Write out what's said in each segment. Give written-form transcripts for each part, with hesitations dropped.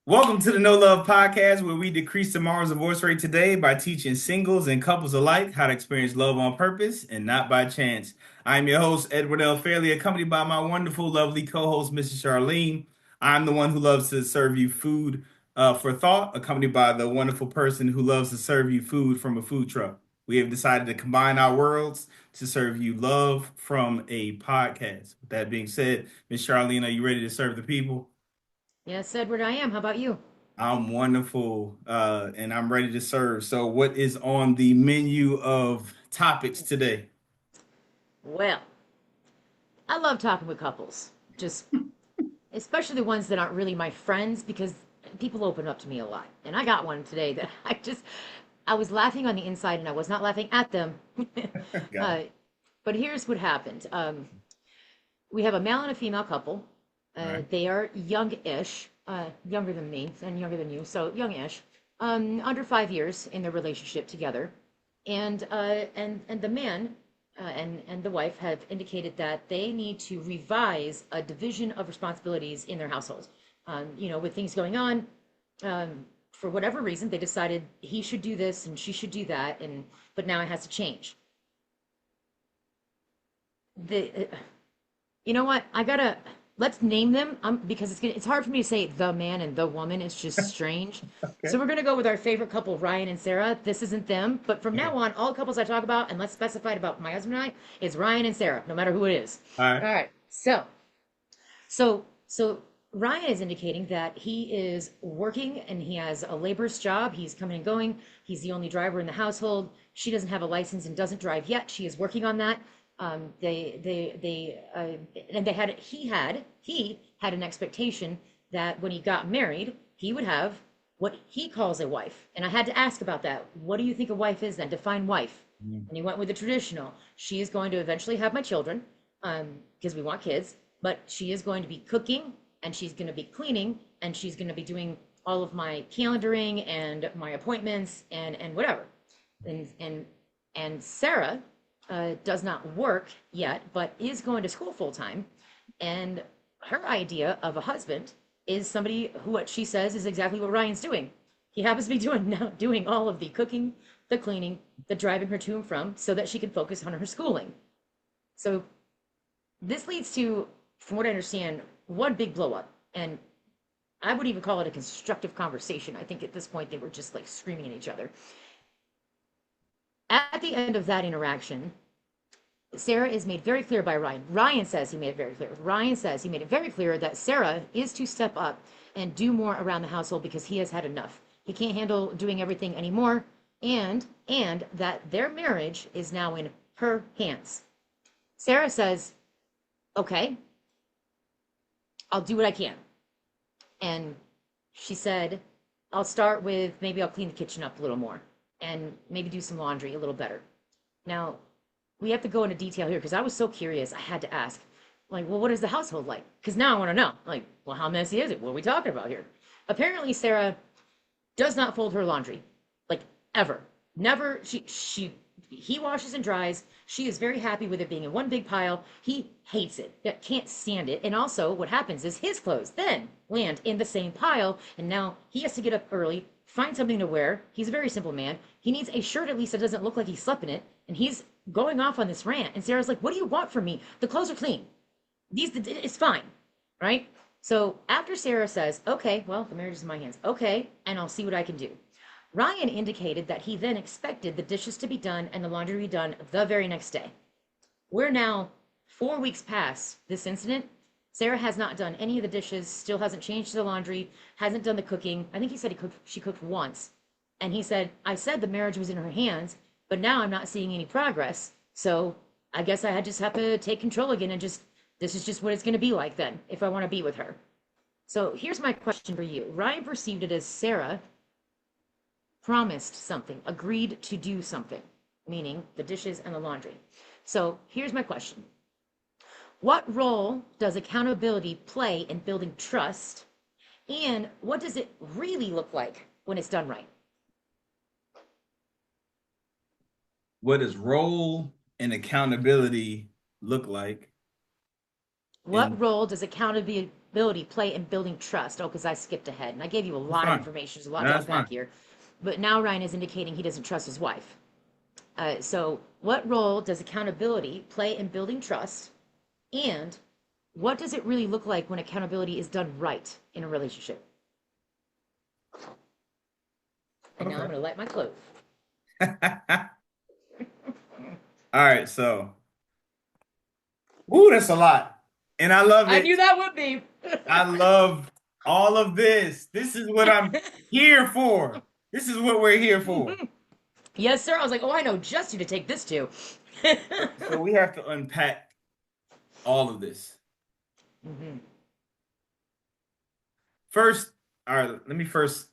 Welcome to the No Love Podcast, where we decrease tomorrow's divorce rate today by teaching singles and couples alike how to experience love on purpose and not by chance. I'm your host, Edward Fairley, accompanied by my wonderful, lovely co-host, Mrs. Charlene. I'm the one who loves to serve you food for thought, accompanied by the wonderful person who loves to serve you food from a food truck. We have decided to combine our worlds to serve you love from a podcast. With that being said, Miss Charlene, are you ready to serve the people? Yes, Edward, I am. How about you? I'm wonderful, and I'm ready to serve. So, what is on the menu of topics today? Well, I love talking with couples, just especially the ones that aren't really my friends because people open up to me a lot. And I got one today that I was laughing on the inside and I was not laughing at them. Got uh, it. but here's what happened. We have a male and a female couple. All right. They are young-ish, younger than me and younger than you, so young-ish, under 5 years in their relationship together. And the man and the wife have indicated that they need to revise a division of responsibilities in their household. With things going on, for whatever reason, they decided he should do this and she should do that, and but now it has to change. The You know what? I gotta Let's name them because it's hard for me to say the man and the woman. It's just strange. So Okay. we're gonna go with our favorite couple, Ryan and Sarah. This isn't them, but from Okay. now on, all couples I talk about, unless specified about my husband and I, is Ryan and Sarah, no matter who it is. All All right. right. So Ryan is indicating that he is working and he has a labor's job. He's coming and going. He's the only driver in the household. She doesn't have a license and doesn't drive yet. She is working on that. And he had an expectation that when he got married, he would have what he calls a wife. And I had to ask about that. What do you think a wife is then? Define wife. Mm. And he went with the traditional. She is going to eventually have my children, because we want kids, but she is going to be cooking and she's going to be cleaning and she's going to be doing all of my calendaring and my appointments and whatever. And Sarah does not work yet, but is going to school full time. And her idea of a husband is somebody who, what she says, is exactly what Ryan's doing. He happens to be doing all of the cooking, the cleaning, the driving her to and from, so that she can focus on her schooling. So this leads to, from what I understand, one big blow up. And I would even call it a constructive conversation. I think at this point they were just like screaming at each other. At the end of that interaction, Sarah is made very clear by Ryan. Ryan says he made it very clear. Ryan says he made it very clear that Sarah is to step up and do more around the household because he has had enough. He can't handle doing everything anymore, and that their marriage is now in her hands. Sarah says, "Okay, I'll do what I can." And she said, "I'll start with maybe I'll clean the kitchen up a little more and maybe do some laundry a little better." Now, we have to go into detail here because I was so curious. I had to ask, like, well, what is the household like? Because now I want to know, like, well, how messy is it? What are we talking about here? Apparently, Sarah does not fold her laundry, like ever. Never. He washes and dries. She is very happy with it being in one big pile. He hates it. Can't stand it. And also, what happens is his clothes then land in the same pile, and now he has to get up early, find something to wear. He's a very simple man. He needs a shirt at least that doesn't look like he slept in it, and he's going off on this rant. And Sarah's like, "What do you want from me? The clothes are clean. It's fine, right?" So after Sarah says, "Okay, well, the marriage is in my hands. Okay, and I'll see what I can do." Ryan indicated that he then expected the dishes to be done and the laundry to be done the very next day. We're now 4 weeks past this incident. Sarah has not done any of the dishes, still hasn't changed the laundry, hasn't done the cooking. I think he said she cooked once. And he said, "I said the marriage was in her hands, but now I'm not seeing any progress. So I guess just have to take control again and this is just what it's going to be like then if I want to be with her." So here's my question for you. Ryan perceived it as Sarah promised something, agreed to do something, meaning the dishes and the laundry. So here's my question. What role does accountability play in building trust? And what does it really look like when it's done right? What does role and accountability look like? What And role does accountability play in building trust? Oh, because I skipped ahead and I gave you a That's lot of fine. information. There's a lot No, to that's unpack fine. here. But now Ryan is indicating he doesn't trust his wife. So, what role does accountability play in building trust? And what does it really look like when accountability is done right in a relationship? And now I'm Okay. going to light my clove. All right, so, ooh, that's a lot. And I love I it. knew that would be. I love all of this. This is what I'm here for. This is what we're here for. Yes, sir. I was like, oh, I know just who to take this to. So we have to unpack all of this. Hmm. First, all right, let me first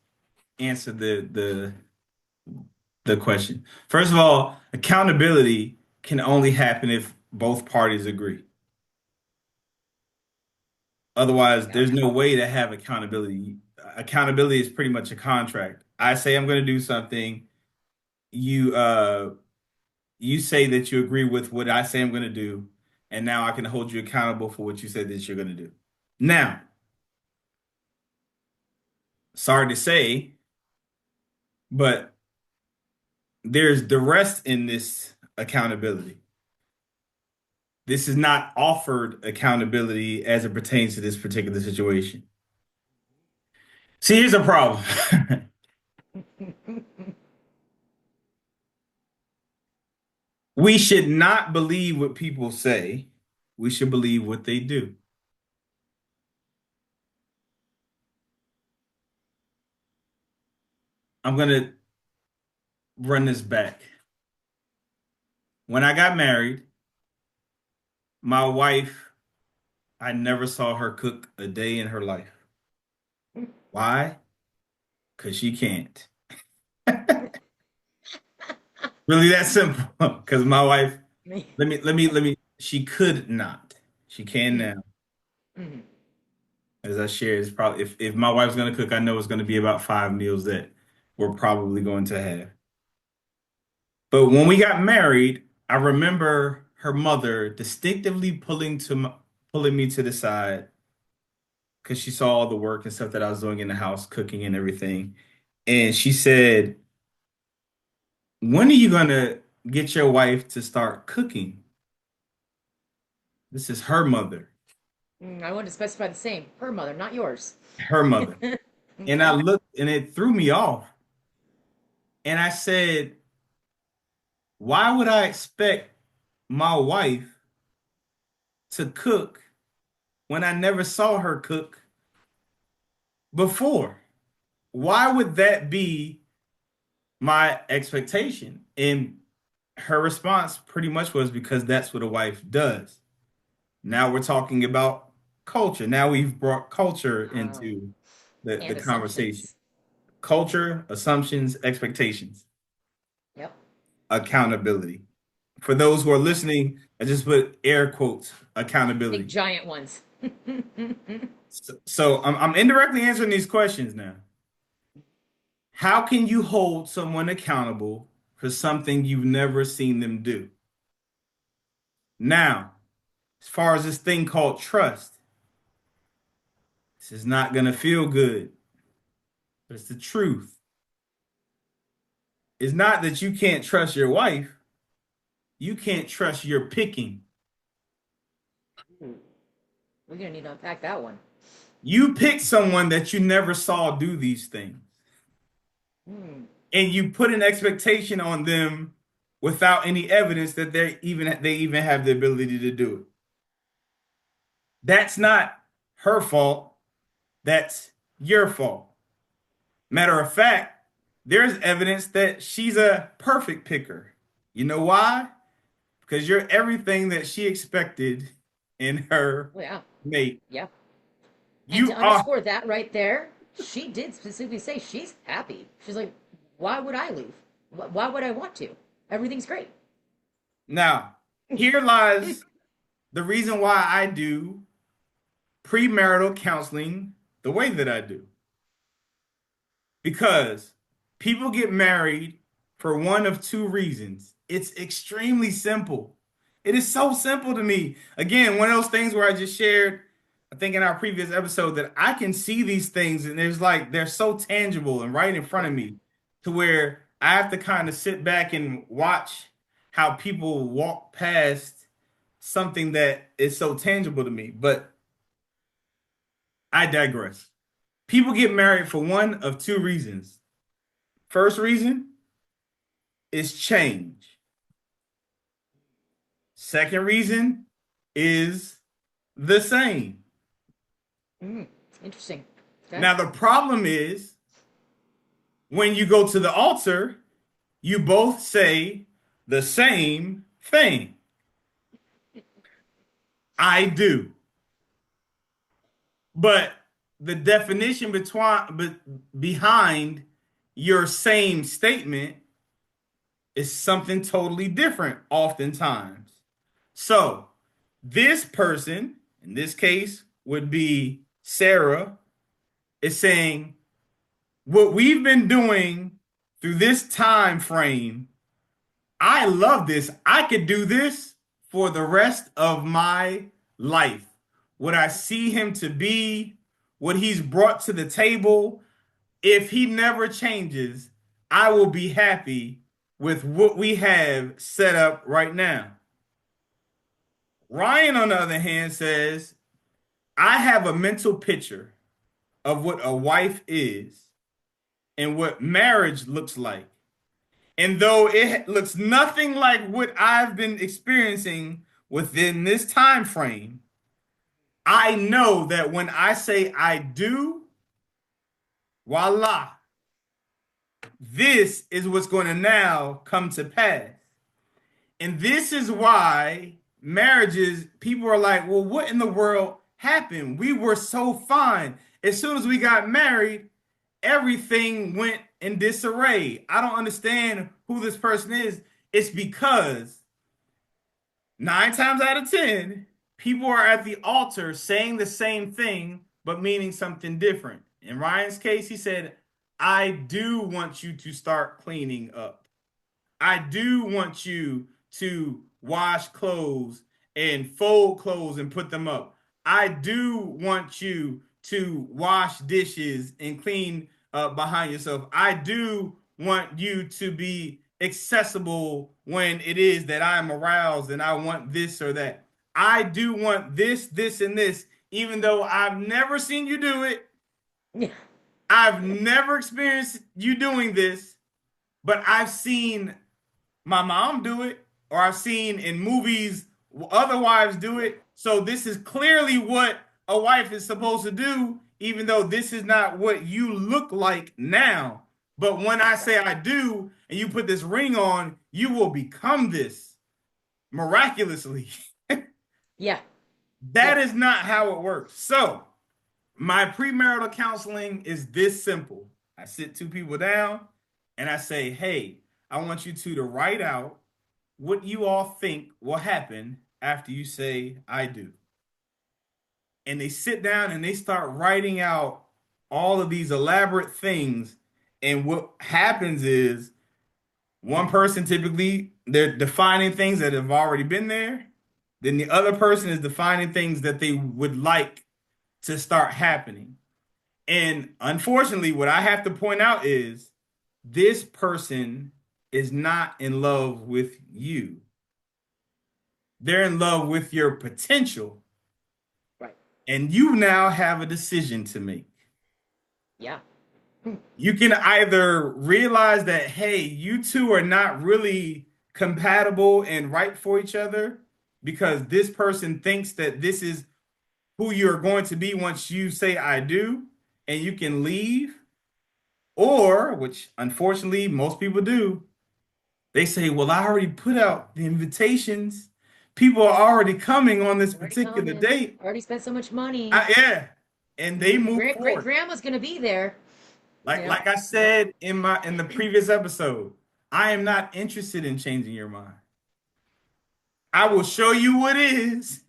answer the question. First of all, accountability can only happen if both parties agree. Otherwise, Yep. there's no way to have accountability. Accountability is pretty much a contract. I say I'm going to do something. You you say that you agree with what I say I'm going to do, and now I can hold you accountable for what you said that you're going to do. Now, sorry to say, but there's the rest in this accountability. This is not offered accountability as it pertains to this particular situation. See, here's a problem. We should not believe what people say. We should believe what they do. I'm going to run this back. When I got married, my wife, I never saw her cook a day in her life. Why? Because she can't. Really that simple. Because my wife, she could not. She can now. Mhm. As I shared, it's probably if my wife's gonna cook, I know it's gonna be about 5 meals that we're probably going to have. But when we got married, I remember her mother distinctively pulling me to the side because she saw all the work and stuff that I was doing in the house, cooking and everything. And she said, "When are you gonna get your wife to start cooking?" This is her mother, I wanted to specify the same. Her mother, not yours. her mother. And I Okay. looked and it threw me off. And I said, "Why would I expect my wife to cook when I never saw her cook before? Why would that be my expectation?" And her response pretty much was because that's what a wife does. Now we're talking about culture. Now we've brought culture Um, into the and conversation. assumptions. Culture, assumptions, expectations, Yep. accountability. For those who are listening, I just put air quotes, Big accountability. giant ones. So I'm indirectly answering these questions now. How can you hold someone accountable for something you've never seen them do? Now, as far as this thing called trust, this is not going to feel good, but it's the truth. It's not that you can't trust your wife, you can't trust your picking. Ooh, we're gonna need to unpack that one. You pick someone that you never saw do these things, Hmm. and you put an expectation on them without any evidence that they even have the ability to do it. That's not her fault. That's your fault. Matter of fact, there's evidence that she's a perfect picker. You know why? Because you're everything that she expected in her Oh, yeah. mate. Yeah. And to You are. underscore that right there, she did specifically say she's happy. She's like, why would I leave? Why would I want to? Everything's great. Now, here lies the reason why I do premarital counseling the way that I do. Because people get married for one of two reasons. It's extremely simple. It is so simple to me. Again, one of those things where I just shared, I think in our previous episode that I can see these things and there's like they're so tangible and right in front Yeah. of me to where I have to kind of sit back and watch how people walk past something that is so tangible to me. But I digress. People get married for one of two reasons. First reason is change. Second reason is the same. Mm, interesting. Okay. Now, the problem is when you go to the altar, you both say the same thing. I do. But the definition behind your same statement is something totally different oftentimes. So, this person, in this case, would be Sarah, is saying, what we've been doing through this time frame, I love this. I could do this for the rest of my life. What I see him to be, what he's brought to the table, if he never changes, I will be happy with what we have set up right now. Ryan, on the other hand, says, I have a mental picture of what a wife is and what marriage looks like. And though it looks nothing like what I've been experiencing within this time frame, I know that when I say I do, voila, this is what's going to now come to pass. And this is why marriages, people are like, well, what in the world happened? We were so fine. As soon as we got married, everything went in disarray. I don't understand who this person is. It's because 9 times out of 10, people are at the altar saying the same thing, but meaning something different. In Ryan's case, he said, I do want you to start cleaning up. I do want you to wash clothes and fold clothes and put them up. I do want you to wash dishes and clean behind yourself. I do want you to be accessible when it is that I'm aroused and I want this or that. I do want this, this, and this, even though I've never seen you do it. Yeah. I've never experienced you doing this, but I've seen my mom do it, or I've seen in movies other wives do it. So this is clearly what a wife is supposed to do, even though this is not what you look like now. But when I say I do, and you put this ring on, you will become this miraculously. Yeah. That Yeah. is not how it works. So my premarital counseling is this simple. I sit two people down and I say, hey, I want you two to write out what you all think will happen after you say, I do. And they sit down and they start writing out all of these elaborate things. And what happens is one person typically, they're defining things that have already been there. Then the other person is defining things that they would like to start happening. And unfortunately, what I have to point out is this person is not in love with you. They're in love with your potential. Right. And you now have a decision to make. Yeah. You can either realize that, hey, you two are not really compatible and right for each other because this person thinks that this is who you're going to be once you say I do, and you can leave. Or, which unfortunately most people do, they say, well, I already put out the invitations. People are already coming on this Already particular coming. date. Already spent so much money. Yeah. And they move Great forward. grandma's gonna be there. Like Yep. like I Yep. said in the previous episode, I am not interested in changing your mind. I will show you what is,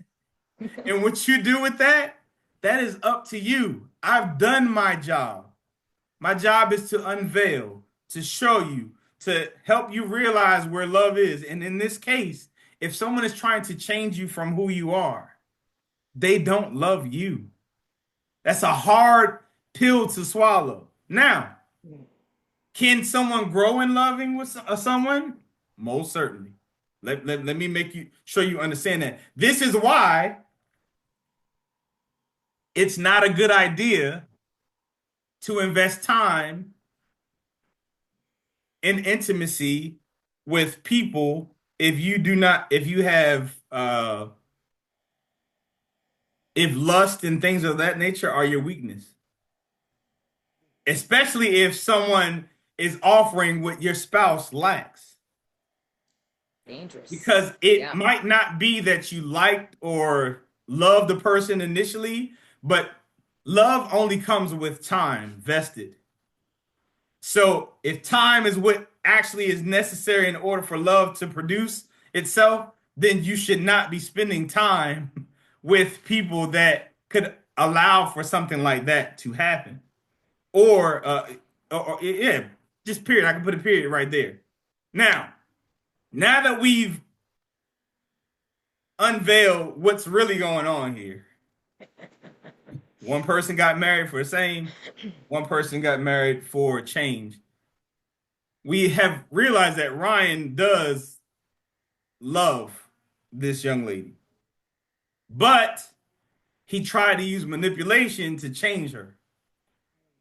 and what you do with that, that is up to you. I've done my job. My job is to unveil, to show you, to help you realize where love is. And in this case, if someone is trying to change you from who you are, they don't love you. That's a hard pill to swallow. Now, Mm. can someone grow in loving with someone? Most certainly. Let me make you sure you understand that. This is why it's not a good idea to invest time in intimacy with people if you do not, if you have, if lust and things of that nature are your weakness, especially if someone is offering what your spouse lacks. Dangerous. Because it Yeah. might not be that you liked or loved the person initially, but love only comes with time vested. So if time is what actually is necessary in order for love to produce itself, then you should not be spending time with people that could allow for something like that to happen. Or, yeah, just period. I can put a period right there. Now, now that we've unveiled what's really going on here, one person got married for the same, one person got married for change. We have realized that Ryan does love this young lady, but he tried to use manipulation to change her.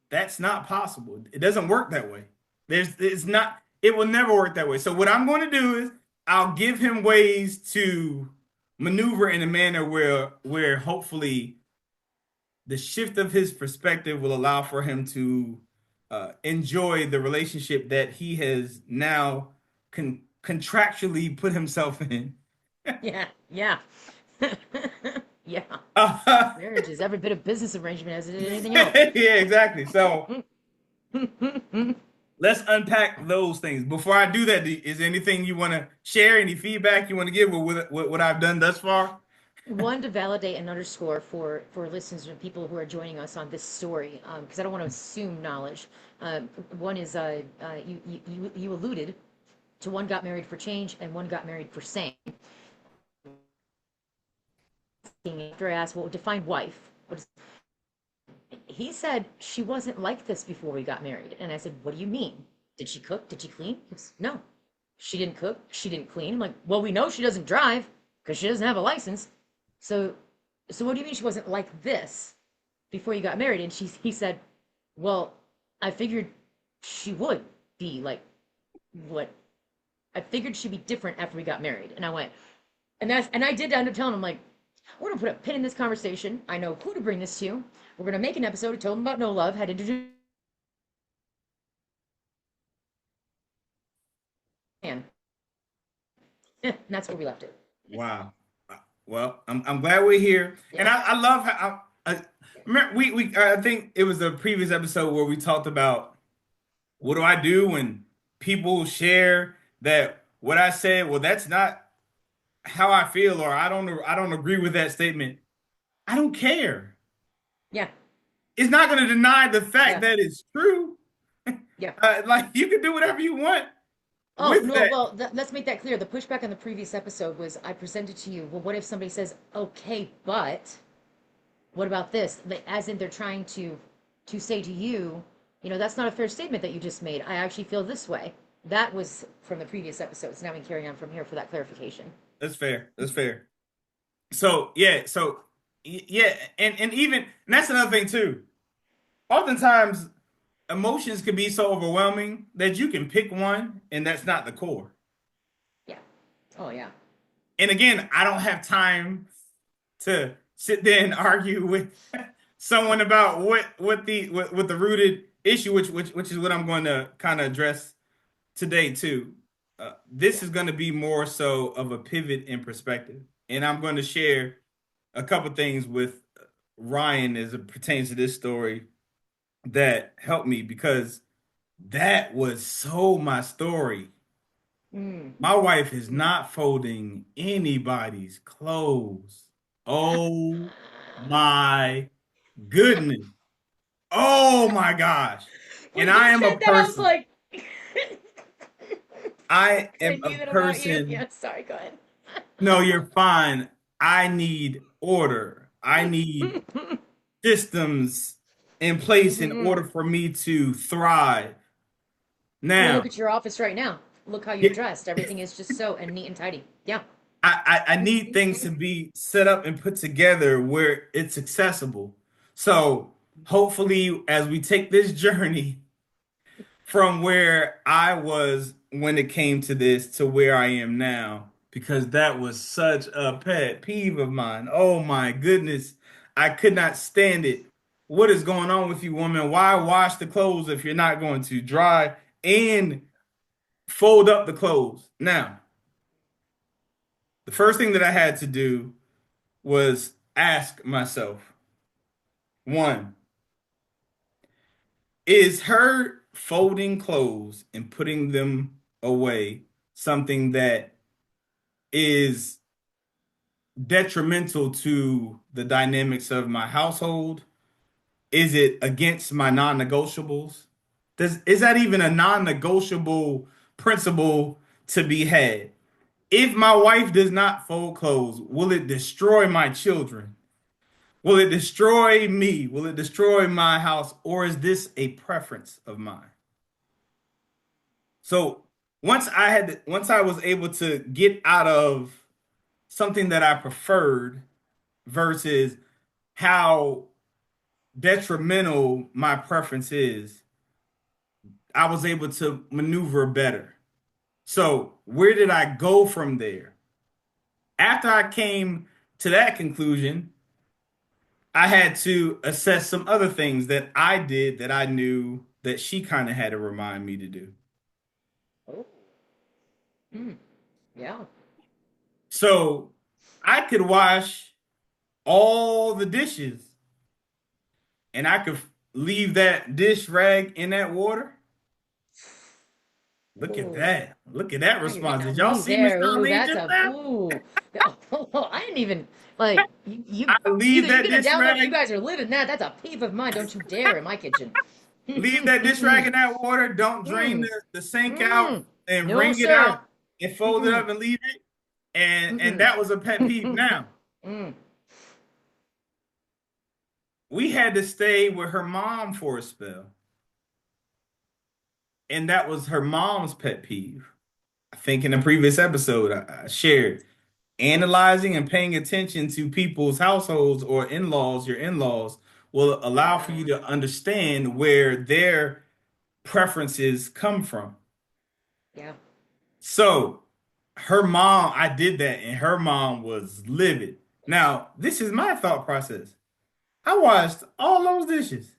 That's not possible. It doesn't work that way. It's not, it will never work that way. So what I'm going to do is I'll give him ways to maneuver in a manner where hopefully the shift of his perspective will allow for him to enjoy the relationship that he has now contractually put himself in. Yeah. Yeah. Yeah. Uh, Marriage is every bit of business arrangement as it is anything else. yeah, exactly. So let's unpack those things. Before I do that, is there anything you want to share? Any feedback you want to give with what I've done thus far? One, to validate and underscore for listeners and people who are joining us on this story, because I don't want to assume knowledge. One is you alluded to one got married for change and one got married for same. After I asked, well, define wife. What is, he said she wasn't like this before we got married, and I said, what do you mean? Did she cook? Did she clean? He goes, no, she didn't cook. She didn't clean. I'm like, well, we know she doesn't drive because she doesn't have a license. So, so what do you mean she wasn't like this before you got married? And he said, well, I figured she would be like what I figured she'd be different after we got married. And I went, and I did end up telling him like, we're gonna put a pin in this conversation. I know who to bring this to. We're gonna make an episode. Told him about no love. Had to introduce man. And that's where we left it. Wow. Well, I'm glad we're here, and Yeah. I love how remember, we I think it was a previous episode where we talked about what do I do when people share that what I said, well, that's not how I feel, or I don't agree with that statement. I don't care. Yeah. It's not going to deny the fact Yeah. that it's true. Yeah. Like you can do whatever you want Oh, with no, that. well, let's make that clear. The pushback on the previous episode was I presented to you, well, what if somebody says, okay, but what about this? As in they're trying to say to you, that's not a fair statement that you just made. I actually feel this way. That was from the previous episodes. Now we carry on from here for that clarification. That's fair. That's fair. So yeah, yeah, and even and that's another thing too. Oftentimes emotions can be so overwhelming that you can pick one and that's not the core. Yeah. Oh, yeah. And again, I don't have time to sit there and argue with someone about what the rooted issue, which is what I'm going to kind of address today too. This Yeah. is going to be more so of a pivot in perspective, and I'm going to share a couple things with Ryan as it pertains to this story that helped me because that was so my story. Mm. My wife is not folding anybody's clothes. Oh my goodness. Oh my gosh. And When you I am a said that, I was person. like, I 'cause I am a knew that about you. person. Yeah, sorry, go ahead. No, you're fine. I need order. I need systems in place in Mm-mm-mm. order for me to thrive. Well, look Now, at your office right now. Look how you're yeah, dressed. Everything is just so and neat and tidy. Yeah. I need things to be set up and put together where it's accessible. So hopefully, as we take this journey from where I was when it came to this to where I am now, because that was such a pet peeve of mine. Oh my goodness. I could not stand it. What is going on with you, woman? Why wash the clothes if you're not going to dry and fold up the clothes? Now, the first thing that I had to do was ask myself, one, is her folding clothes and putting them away something that is detrimental to the dynamics of my household? Is it against my non-negotiables? Is that even a non-negotiable principle to be had? If my wife does not fold clothes, will it destroy my children? Will it destroy me? Will it destroy my house? Or is this a preference of mine? So once I was able to get out of something that I preferred versus how detrimental my preference is, I was able to maneuver better. So, where did I go from there? After I came to that conclusion, I had to assess some other things that I did that I knew that she kind of had to remind me to do. Oh. Mm. Yeah. So, I could wash all the dishes and I could leave that dish rag in that water. Look at Oh. that. Look at that Now you're getting response. Did on y'all me see Miss there. Ooh, Darlene that's just a now? ooh. I didn't even like you. I leave Either you that get a dish download or you rag, guys are living that. That's a peeve of mine. Don't you dare in my kitchen. leave that dish rag Mm-mm. in that water. Don't drain Mm. the sink out Mm. and No, wring it out sir. and fold it Mm-mm. up and leave it. And Mm-mm. that was a pet peeve. Now, Mm. we had to stay with her mom for a spell. And that was her mom's pet peeve. I think in the previous episode I shared analyzing and paying attention to people's households or in-laws, your in-laws, will allow for you Yeah. to understand where their preferences come from. Yeah. So her mom, I did that, and her mom was livid. Now, this is my thought process. I washed all those dishes.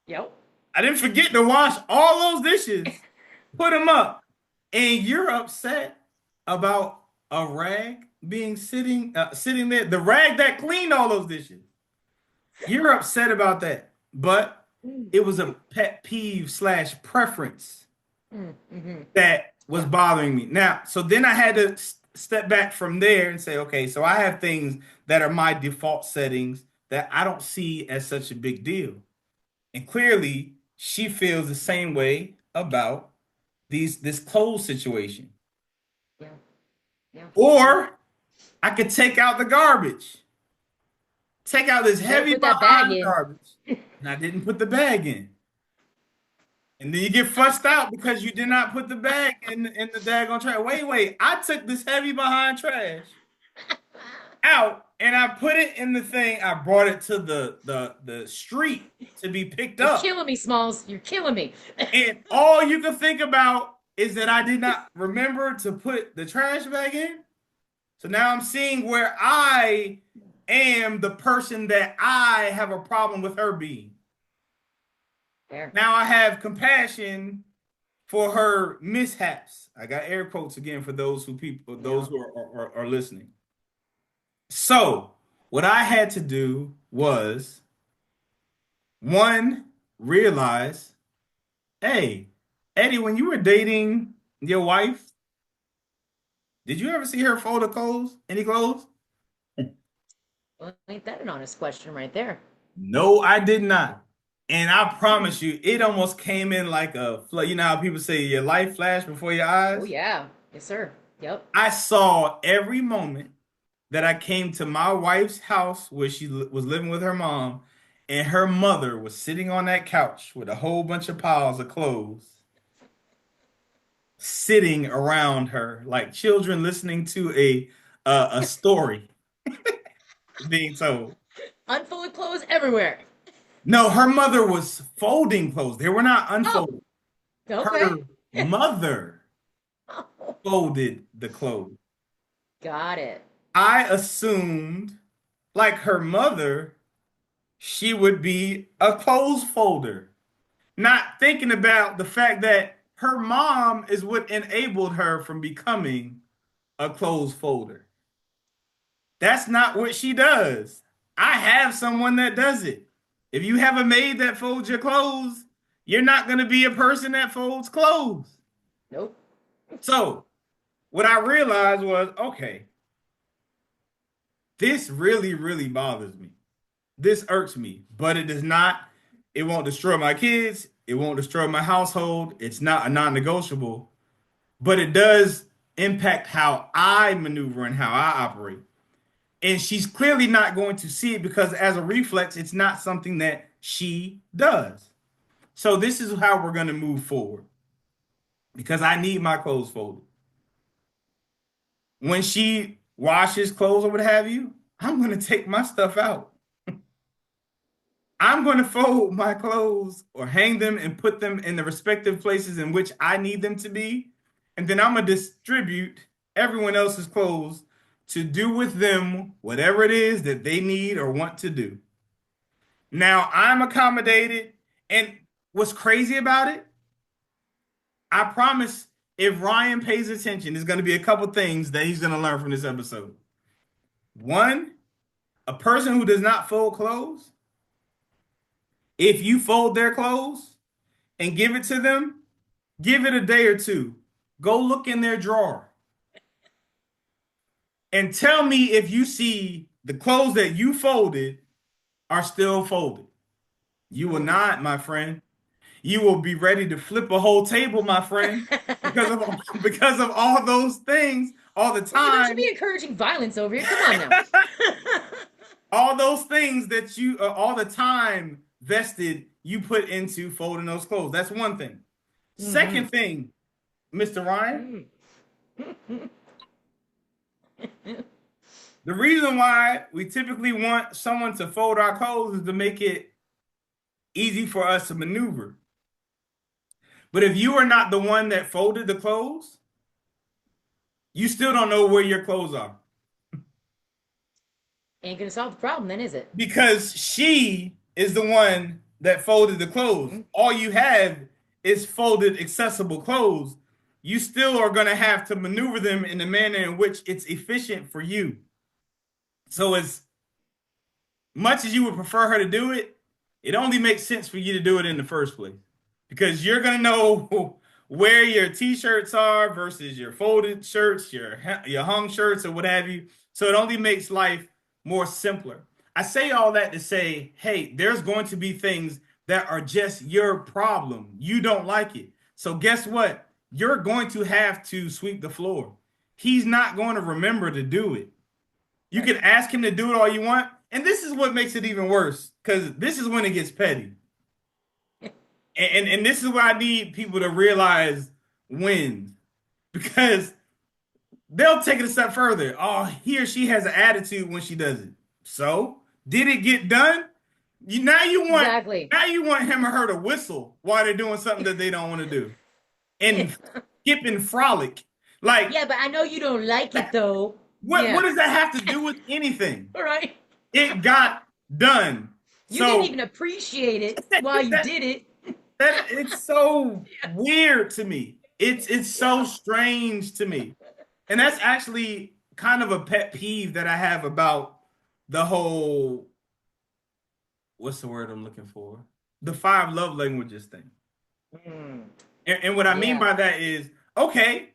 Yep. I didn't forget to wash all those dishes, put them up, and you're upset about a rag being sitting there, the rag that cleaned all those dishes. You're upset about that, but Mm. it was a pet peeve slash preference Mm-hmm. that was Yeah. bothering me. Now, so then I had to step back from there and say, okay, so I have things that are my default settings that I don't see as such a big deal. And clearly, she feels the same way about this clothes situation. Yeah. Yeah. Yeah. Or I could take out the garbage, take out this You better heavy put that bag behind in. garbage, and I didn't put the bag in. And then you get fussed out because you did not put the bag in the daggone trash. Wait, I took this heavy behind trash out and I put it in the thing. I brought it to the street to be picked You're up. killing me, Smalls. You're killing me. And all you can think about is that I did not remember to put the trash bag in. So now I'm seeing where I am the person that I have a problem with her being. There. Now I have compassion for her mishaps. I got air quotes again for those Yeah. who are listening. So what I had to do was one, realize, hey, Eddie, when you were dating your wife, did you ever see her fold the clothes? Any clothes? Well, ain't that an honest question right there? No, I did not. And I promise you, it almost came in like a flood. You know how people say your life flashed before your Oh eyes? yeah. Yes, sir. Yep. I saw every moment that I came to my wife's house where she was living with her mom, and her mother was sitting on that couch with a whole bunch of piles of clothes sitting around her like children listening to a story being told. Unfolded clothes everywhere. No, her mother was folding clothes. They were not Oh, unfolded. Her okay. mother folded the clothes. Got it. I assumed, like her mother, she would be a clothes folder, not thinking about the fact that her mom is what enabled her from becoming a clothes folder. That's not what she does. I have someone that does it. If you have a maid that folds your clothes, you're not going to be a person that folds clothes. Nope. So, what I realized was okay, this really, really bothers me. This irks me, but it does not, it won't destroy my kids. It won't destroy my household. It's not a non negotiable, but it does impact how I maneuver and how I operate. And she's clearly not going to see it because, as a reflex, it's not something that she does. So, this is how we're going to move forward because I need my clothes folded. When she washes clothes or what have you, I'm going to take my stuff out. I'm going to fold my clothes or hang them and put them in the respective places in which I need them to be. And then I'm going to distribute everyone else's clothes to do with them whatever it is that they need or want to do. Now I'm accommodated. And what's crazy about it, I promise if Ryan pays attention, there's going to be a couple things that he's going to learn from this episode. One, a person who does not fold clothes, if you fold their clothes and give it to them, give it a day or two. Go look in their drawer and tell me if you see the clothes that you folded are still folded. You will Mm. not, my friend. You will be ready to flip a whole table, my friend, because of because of all those things, all the Well, don't you be time, encouraging violence over here. Come on now. all those things that you, all the time vested you put into folding those clothes. That's one thing. Mm-hmm. Second thing, Mr. Ryan, the reason why we typically want someone to fold our clothes is to make it easy for us to maneuver. But if you are not the one that folded the clothes, you still don't know where your clothes are Ain't gonna solve the problem then, is it? because she is the one that folded the clothes. Mm-hmm. All you have is folded accessible clothes. You still are going to have to maneuver them in the manner in which it's efficient for you. So as much as you would prefer her to do it, it only makes sense for you to do it in the first place because you're gonna know where your t-shirts are versus your folded shirts, your hung shirts, or what have you. So it only makes life more simpler. I say all that to say, hey, there's going to be things that are just your problem. You don't like it. So guess what? You're going to have to sweep the floor. He's not going to remember to do it. You Right. can ask him to do it all you want. And this is what makes it even worse because this is when it gets petty. And this is what I need people to realize wins because they'll take it a step further. Oh, he or she has an attitude when she does it. So, did it get done? You now you want Exactly. now you want him or her to whistle while they're doing something that they don't want to do and skip and frolic. Like, Yeah, but I know you don't like it though. what Yeah. does that have to do with anything? All right. It got done. You didn't So even appreciate it while you that did it. that it's so weird to me. It's so Yeah. strange to me. And that's actually kind of a pet peeve that I have about the whole what's the word I'm looking for? The five love languages thing. Mm. And what I mean Yeah. by that is, okay,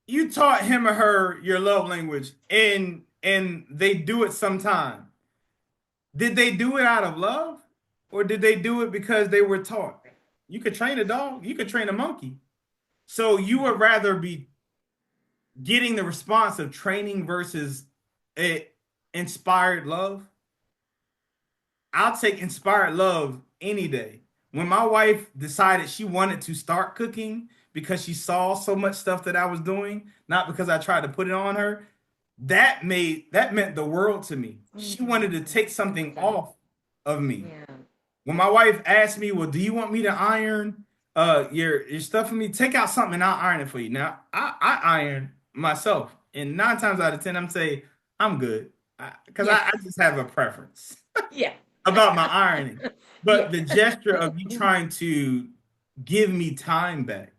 you taught him or her your love language and they do it sometime. Did they do it out of love? Or did they do it because they were taught? You could train a dog, you could train a monkey. So you would rather be getting the response of training versus a inspired love, I'll take inspired love any day. When my wife decided she wanted to start cooking because she saw so much stuff that I was doing, not because I tried to put it on her, that meant the world to me. She wanted to take I love something that. off of me. Yeah. When my wife asked me, "Well, do you want me to iron your stuff for me? Take out something and I'll iron it for you." Now, I iron myself, and 9 times out of 10, I'm say I'm good because Yeah. I just have a preference Yeah. about my ironing. Yeah. But the gesture of you trying to give me time back,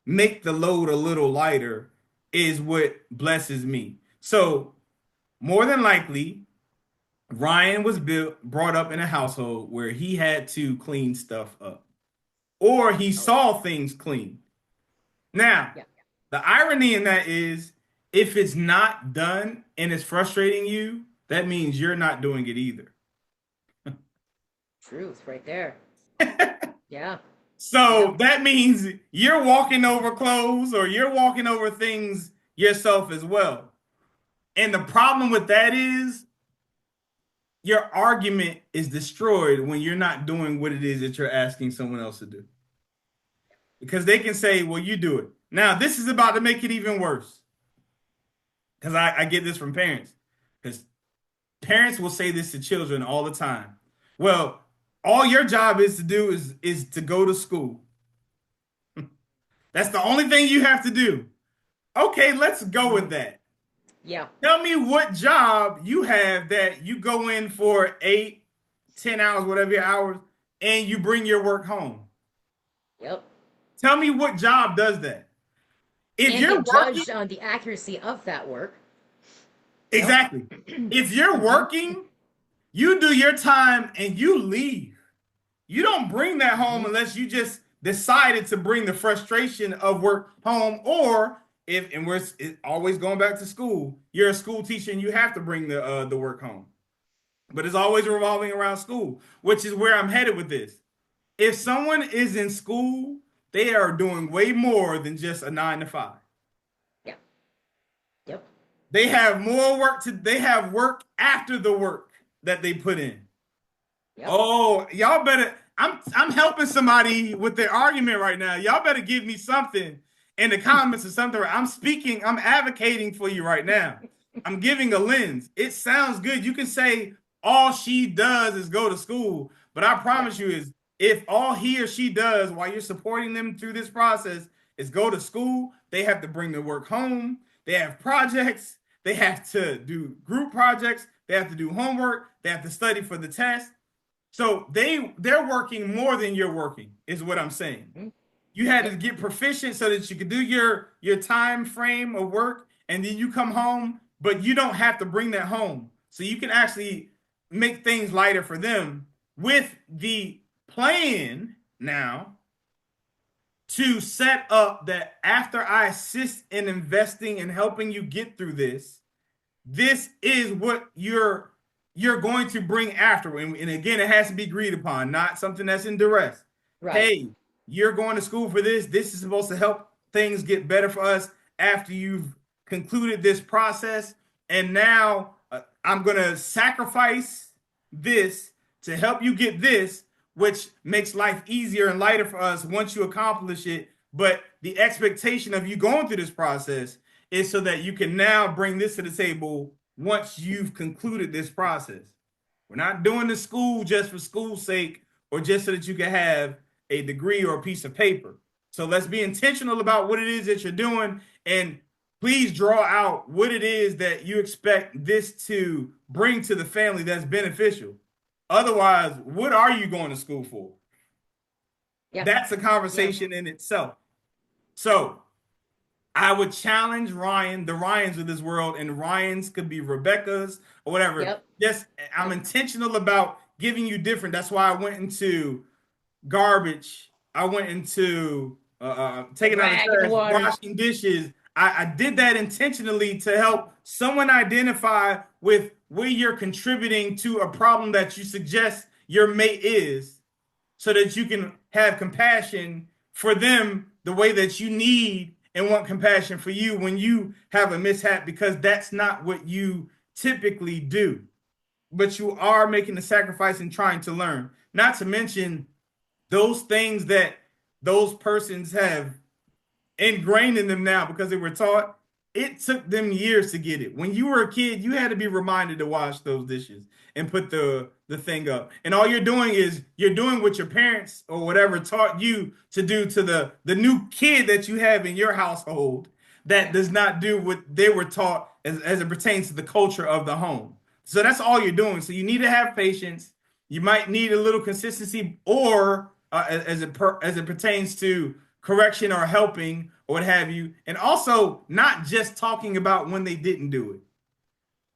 make the load a little lighter, is what blesses me. So more than likely, Ryan was brought up in a household where he had to clean stuff up, or he Oh yeah. saw things clean. Now, Yeah. the irony in that is, if it's not done and it's frustrating you, that means you're not doing it either. Truth right there. Yeah. So Yep. that means you're walking over clothes or you're walking over things yourself as well. And the problem with that is your argument is destroyed when you're not doing what it is that you're asking someone else to do. Because they can say, well, you do it. Now, this is about to make it even worse. Because I get this from parents. Because parents will say this to children all the time. Well, all your job is to do is to go to school. That's the only thing you have to do. Okay, let's go with Mm. that. Yeah. Tell me what job you have that you go in for 8, 10 hours, whatever your hours, and you bring your work home. Yep. Tell me what job does that. If And you're get working, judged on the accuracy of that work. Yep. exactly. If you're Hmm. working, you do your time and you leave. You don't bring that home Hmm. unless you just decided to bring the frustration of work home, or if and we're always going back to school. You're a school teacher and you have to bring the work home. But it's always revolving around school, which is where I'm headed with this. If someone is in school, they are doing way more than just a 9 to 5. Yeah. Yep. They have more work they have work after the work that they put in. Yep. Oh, y'all better. I'm helping somebody with their argument right now. Y'all better give me something in the comments or something. I'm speaking, I'm advocating for you right now. I'm giving a lens. It sounds good. You can say all she does is go to school, but I Yeah. promise you is if all he or she does while you're supporting them through this process is go to school, they have to bring their work home. They have projects. They have to do group projects. They have to do homework. They have to study for the test. So they're working more than you're working, is what I'm saying. Hmm. You had to Yep. get proficient so that you could do your time frame of work, and then you come home, but you don't have to bring that home. So you can actually make things lighter for them with the plan now to set up that after I assist in investing and helping you get through this is what you're going to bring after. And again, it has to be agreed upon, not something that's in duress. Right. Hey, you're going to school for this. This is supposed to help things get better for us after you've concluded this process. And now I'm going to sacrifice this to help you get this, which makes life easier and lighter for us once you accomplish it. But the expectation of you going through this process is so that you can now bring this to the table once you've concluded this process. We're not doing the school just for school's sake or just so that you can have a degree or a piece of paper. So let's be intentional about what it is that you're doing, and please draw out what it is that you expect this to bring to the family that's beneficial. Otherwise, what are you going to school for? Yeah. That's a Yeah. conversation in itself. So I would challenge Ryan, the Ryans of this world, and Ryans could be Rebecca's or whatever. Yep. Just I'm Yep. intentional about giving you different. That's why I went into garbage. I went into The taking out the rag in the trash, water. washing dishes. I did that intentionally to help someone identify with where you're contributing to a problem that you suggest your mate is, so that you can have compassion for them the way that you need and want compassion for you when you have a mishap, because that's not what you typically do, but you are making the sacrifice and trying to learn. Not to mention those things that those persons have ingrained in them now because they were taught. It took them years to get it. When you were a kid, you had to be reminded to wash those dishes and put the thing up. And all you're doing is you're doing what your parents or whatever taught you to do to the new kid that you have in your household that does not do what they were taught as it pertains to the culture of the home. So that's all you're doing. So you need to have patience. You might need a little consistency, or as it pertains to correction or helping or what have you, and also not just talking about when they didn't do it,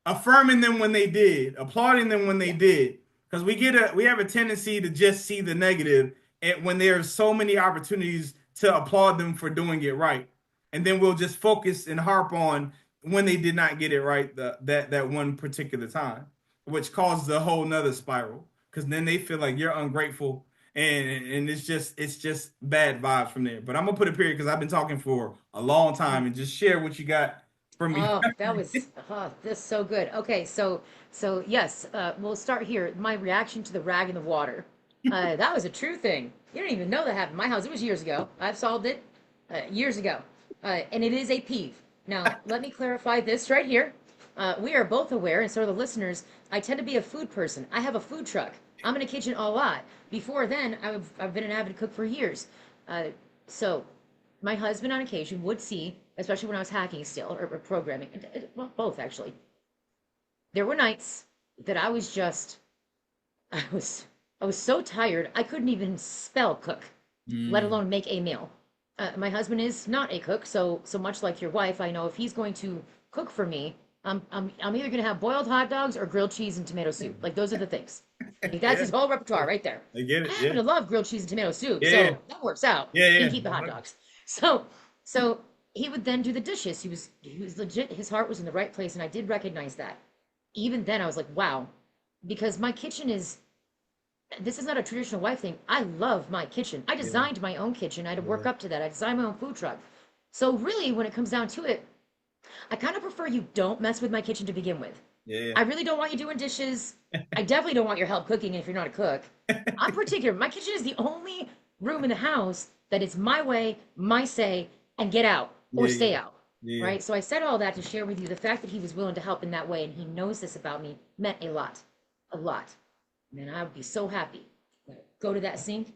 affirming them when they did, applauding them when they Yeah. did, because we have a tendency to just see the negative, and when there's so many opportunities to applaud them for doing it right, and then we'll just focus and harp on when they did not get it right that one particular time, which causes a whole nother spiral, because then they feel like you're ungrateful, and it's just bad vibes from there. But I'm gonna put a period because I've been talking for a long time, and just share what you got from me. Oh, that was this is so good. Okay, so yes, we'll start here. My reaction to the rag in the water. That was a true thing. You don't even know that happened in my house. It was years ago. I've solved it years ago, and it is a peeve. Now, let me clarify this right here. We are both aware, and so are the listeners. I tend to be a food person. I have a food truck. I'm in a kitchen a lot. Before then, I've been an avid cook for years. Uh, so my husband on occasion would see, especially when I was hacking still or programming, well, both actually. There were nights that I was just, I was, I was so tired I couldn't even spell cook, let Mm. alone make a meal. My husband is not a cook, so much like your wife, I know if he's going to cook for me, I'm either going to have boiled hot dogs or grilled cheese and tomato soup. Like those are the things. Like, that's Yeah, his whole repertoire right there. I get I it. happen Yeah, to love grilled cheese and tomato soup, yeah, so that works out. yeah, He yeah. can keep the hot 100. dogs. So he would then do the dishes. He was legit. His heart was in the right place, and I did recognize that. Even then, I was like, wow, because my kitchen is. This is not a traditional wife thing. I love my kitchen. I Yeah, designed my own kitchen. I had to work yeah, up to that. I designed my own food truck. So really, when it comes down to it, I kind of prefer you don't mess with my kitchen to begin with. yeah, I really don't want you doing dishes. I definitely don't want your help cooking if you're not a cook. I'm particular. My kitchen is the only room in the house that is my way, my say, and get out or yeah, yeah, stay out. yeah. Right? So I said all that to share with you the fact that he was willing to help in that way and he knows this about me meant a lot. A lot. And I would be so happy. Go to that sink,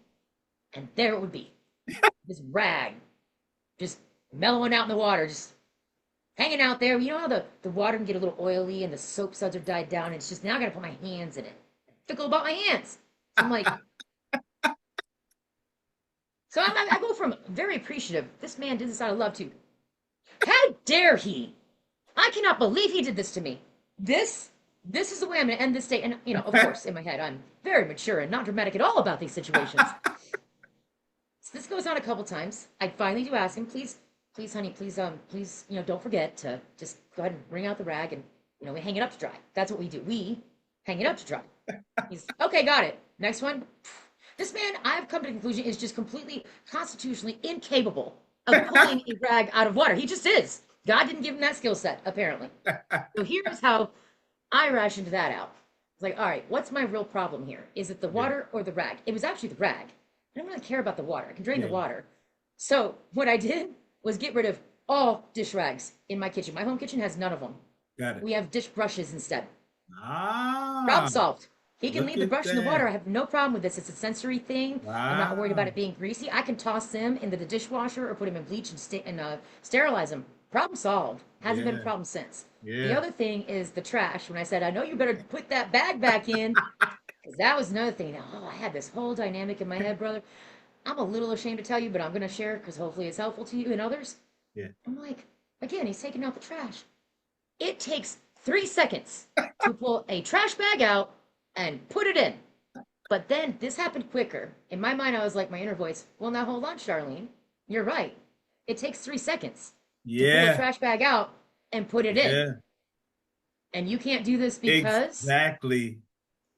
and there it would be. This rag just mellowing out in the water, just hanging out there. You know how the water can get a little oily and the soap suds are died down? And it's just now I gotta put my hands in it. Fickle about my hands. So I'm like, so I go from very appreciative. This man did this out of love too. How dare he? I cannot believe he did this to me. This this is the way I'm gonna end this day. And of course, in my head, I'm very mature and not dramatic at all about these situations. So this goes on a couple times. I finally do ask him, please, please, honey, please, don't forget to just go ahead and wring out the rag and, we hang it up to dry. That's what we do. We hang it up to dry. He's okay, got it. Next one. This man, I've come to the conclusion, is just completely constitutionally incapable of pulling a rag out of water. He just is. God didn't give him that skill set, apparently. So here's how I rationed that out. It's like, all right, what's my real problem here? Is it the Yeah, water or the rag? It was actually the rag. I don't really care about the water. I can drain the yeah. water. So what I did was get rid of all dish rags in my kitchen. My home kitchen has none of them. Got it. We have dish brushes instead. Ah, Problem solved. He can look leave the at brush in the water. that. I have no problem with this. It's a sensory thing. I'm not worried about Wow. it being greasy. I can toss them into the dishwasher or put them in bleach and sterilize them. Problem solved. Hasn't been a Yeah, problem since. The yeah. other thing is the trash. When I said, I know you better put that bag back in, because that was another thing. Oh, I had this whole dynamic in my head, brother. I'm a little ashamed to tell you, but I'm going to share because hopefully it's helpful to you and others. Yeah. I'm like, again, he's taking out the trash. It takes 3 seconds to pull a trash bag out and put it in. But then this happened quicker. In my mind, I was like, my inner voice, well, now hold on, Charlene. You're right. It takes 3 seconds to pull a Yeah, trash bag out and put it in. yeah. And you can't do this because. Exactly.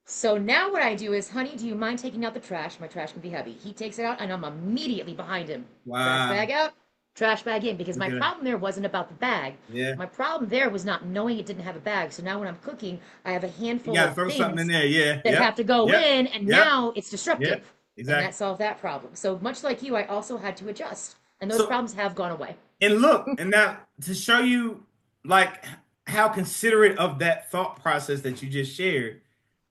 So now what I do is, honey, do you mind taking out the trash? My trash can be heavy. He takes it out, and I'm immediately behind him. Trash Wow. bag out, trash bag in, because Look my at that. problem there wasn't about the bag. Yeah. My problem there was not knowing it didn't have a bag. So now when I'm cooking, I have a You handful got to of throw something in things there. Yeah. that have Yep. to go Yep. in, and Yep. now it's Yep. disruptive. And Exactly. that solved that problem. So much like you, I also had to adjust. And those So, problems have gone away. and look, and now to show you like how considerate of that thought process that you just shared,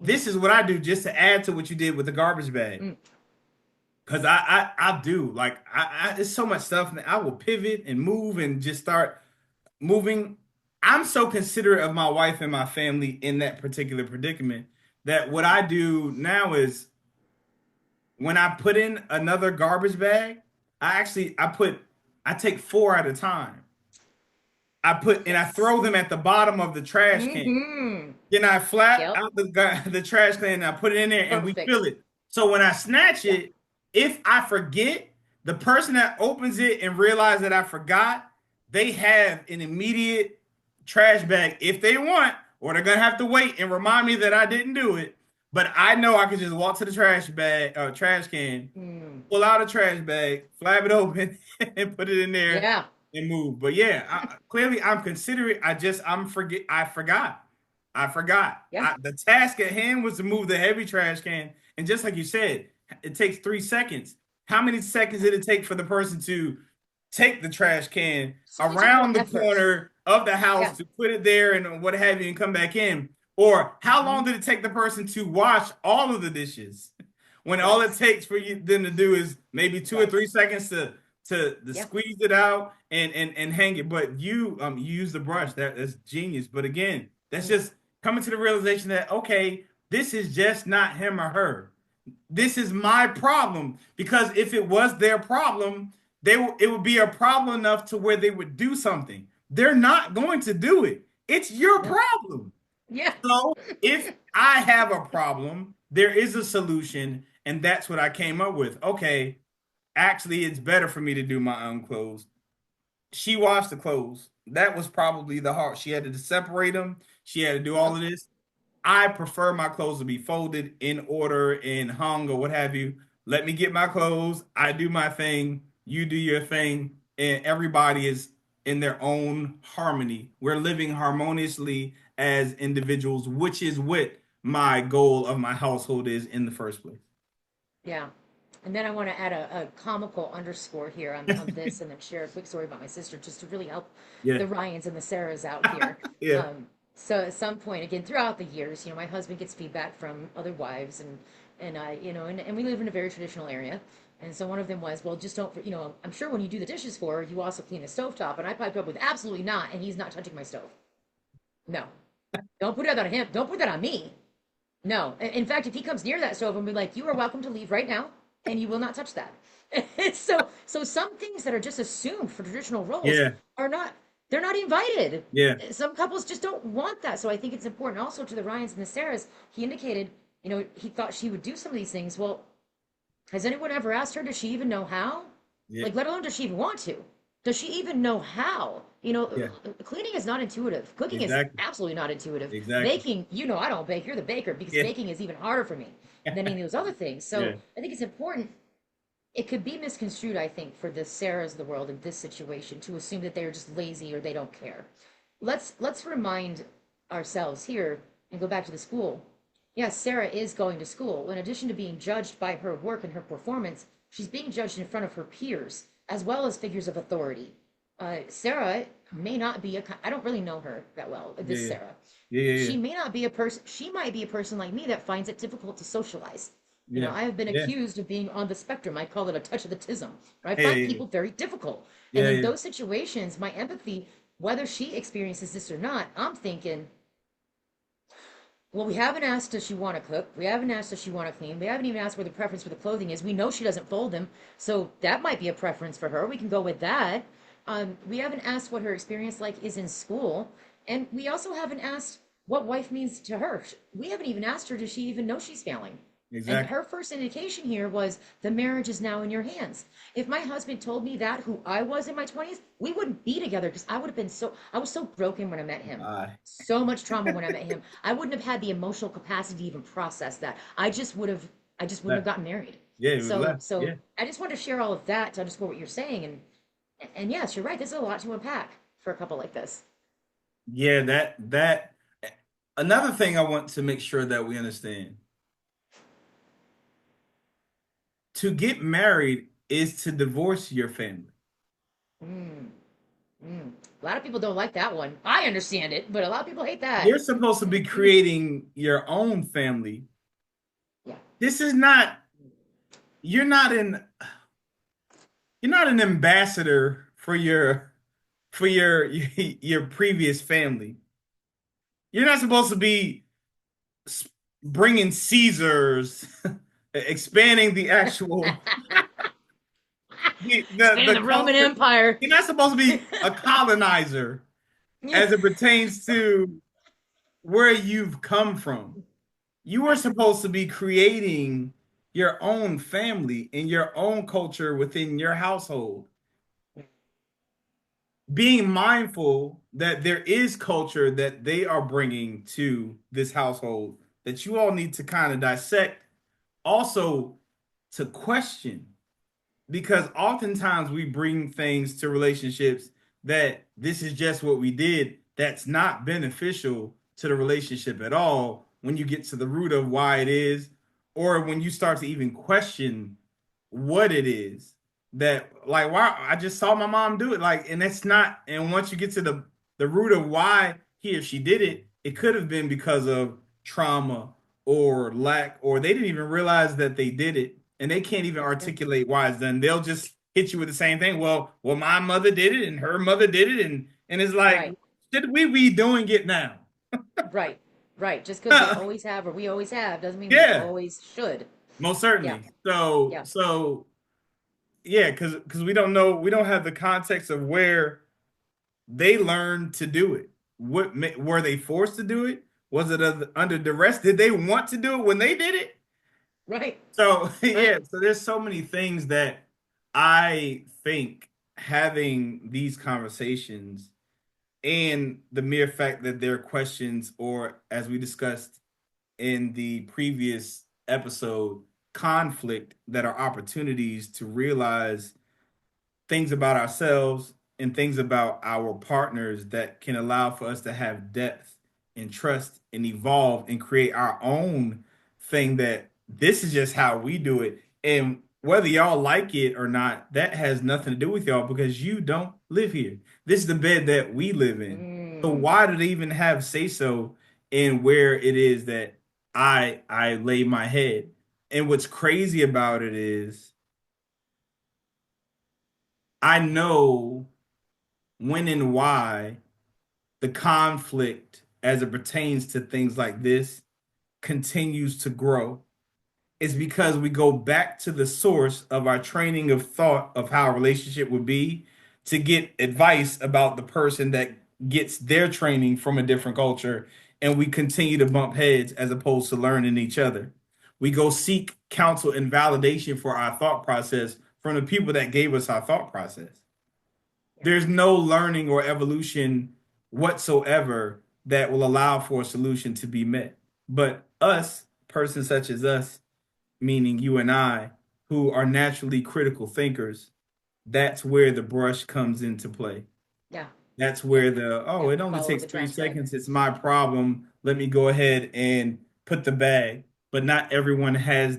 Mm, this is what I do just to add to what you did with the garbage bag. mm, Cause I do like there's so much stuff and I will pivot and move and just start moving. I'm so considerate of my wife and my family in that particular predicament that what I do now is when I put in another garbage bag, I take four at a time. I yes. throw them at the bottom of the trash can. Mm-hmm. Then I flat Yep. out the trash can and I put it in there and we fill Perfect. it. So when I snatch Yeah. it, if I forget, the person that opens it and realize that I forgot, they have an immediate trash bag if they want, or they're gonna have to wait and remind me that I didn't do it. But I know I can just walk to the trash can, Mm. pull out a trash bag, flap it open, and put it in there Yeah. and move. But yeah, clearly I'm considerate. I forgot. I forgot. Yeah. The task at hand was to move the heavy trash can, and just like you said, it takes 3 seconds. How many seconds did it take for the person to take the trash can Certainly took more around the effort. corner of the house Yeah. to put it there and what have you and come back in? Or how Hmm. long did it take the person to wash all of the dishes? When all it Right. takes for them to do is maybe 2 or 3 seconds to Yeah. squeeze it out and hang it. But you use the brush. That's genius. But again, that's Mm. just coming to the realization that okay, this is just not him or her. This is my problem because if it was their problem, it would be a problem enough to where they would do something. They're not going to do it. It's your No. problem. Yeah. So if I have a problem, there is a solution, and that's what I came up with. Okay, actually, it's better for me to do my own clothes. She washed the clothes. That was probably the hard. She had to separate them. She had to do all Yep. of this. I prefer my clothes to be folded in order and hung or what have you. Let me get my clothes. I do my thing. You do your thing. And everybody is in their own harmony. We're living harmoniously as individuals, which is what my goal of my household is in the first place. Yeah. And then I want to add a comical underscore here on this, and then share a quick story about my sister, just to really help Yeah. the Ryans and the Sarahs out here. Yeah. So at some point, again, throughout the years, my husband gets feedback from other wives, and I, and we live in a very traditional area. And so one of them was, well, just don't, I'm sure when you do the dishes for her, you also clean the stovetop. And I piped up with absolutely not, and he's not touching my stove. No, don't put that on him. Don't put that on me. No. In fact, if he comes near that stove, I'm be like, you are welcome to leave right now, and you will not touch that. So some things that are just assumed for traditional roles Yeah. are not. They're not invited. Yeah. Some couples just don't want that. So I think it's important also to the Ryans and the Sarahs. He indicated, he thought she would do some of these things. Well, has anyone ever asked her? Does she even know how? Yeah. Like, let alone does she even want to? Does she even know how? Yeah. Cleaning is not intuitive. Cooking is Exactly. absolutely not intuitive. Exactly. Baking, I don't bake. You're the baker, because Yeah. baking is even harder for me than any of those other things. So Yeah. I think it's important. It could be misconstrued, I think, for the Sarahs of the world in this situation to assume that they're just lazy or they don't care. Let's remind ourselves here and go back to the school. Yes, Sarah is going to school. In addition to being judged by her work and her performance, she's being judged in front of her peers as well as figures of authority. Sarah may not be I don't really know her that well, Yeah. this Yeah. Sarah. Yeah. Yeah. She may not be a person, she might be a person like me that finds it difficult to socialize. Yeah. I have been Yeah. accused of being on the spectrum. I call it a touch of the tism. I find Yeah. people very difficult. And Yeah. in Yeah. those situations, my empathy, whether she experiences this or not, I'm thinking, well, we haven't asked does she want to cook. We haven't asked does she want to clean. We haven't even asked where the preference for the clothing is. We know she doesn't fold them, so that might be a preference for her. We can go with that. We haven't asked what her experience like is in school, and we also haven't asked what wife means to her. We haven't even asked her does she even know she's failing. And Exactly. her first indication here was the marriage is now in your hands. If my husband told me that, who I was in my 20s, we wouldn't be together, because I would have been I was so broken when I met him. So much trauma when I met him. I wouldn't have had the emotional capacity to even process that. I just wouldn't have Left. gotten married. Yeah, it was So left. so Yeah. I just wanted to share all of that to underscore what you're saying. And And yes, you're right. This is a lot to unpack for a couple like this. Yeah, that another thing I want to make sure that we understand. To get married is to divorce your family. Mm, mm. A lot of people don't like that one. I understand it, but a lot of people hate that. You're supposed to be creating your own family. Yeah. This is not, you're not an you're not an ambassador for your previous family. You're not supposed to be bringing Caesars, expanding the actual Expanding the the Roman culture. Empire. You're not supposed to be a colonizer Yeah. as it pertains to where you've come from. You were supposed to be creating your own family and your own culture within your household. Being mindful that there is culture that they are bringing to this household that you all need to kind of dissect, also to question, because oftentimes we bring things to relationships that this is just what we did, that's not beneficial to the relationship at all when you get to the root of why it is, or when you start to even question what it is that, like, why I just saw my mom do it, like, and it's not, and once you get to the root of why he or she did it, it could have been because of trauma or lack, or they didn't even realize that they did it, and they can't even Yeah. articulate why it's done. They'll just hit you with the same thing. Well, my mother did it, and her mother did it, and it's like, Right. should we be doing it now? Right. Right. Just because they always have or we always have doesn't mean we Yeah, always should. most Yeah. certainly. So Yeah. so yeah, because we don't know, we don't have the context of where they learned to do it. Were they forced to do it? Was it under duress? Did they want to do it when they did it? Right. So Right. yeah, so there's so many things that I think having these conversations and the mere fact that there are questions, or as we discussed in the previous episode, conflict, that are opportunities to realize things about ourselves and things about our partners that can allow for us to have depth and trust and evolve and create our own thing, that this is just how we do it. And whether y'all like it or not, that has nothing to do with y'all because you don't live here. This is the bed that we live in. So Mm. why do they even have say so in where it is that I lay my head? And what's crazy about it is I know when and why the conflict as it pertains to things like this continues to grow is because we go back to the source of our training of thought of how a relationship would be to get advice about the person that gets their training from a different culture, and we continue to bump heads as opposed to learning each other. We go seek counsel and validation for our thought process from the people that gave us our thought process. Yeah. There's no learning or evolution whatsoever that will allow for a solution to be met. But us, persons such as us, meaning you and I, who are naturally critical thinkers, that's where the brush comes into play. Yeah. That's Yeah. where Yeah. it only Follow takes the three trash can. seconds. It's my problem. Let me go ahead and put the bag. But not everyone has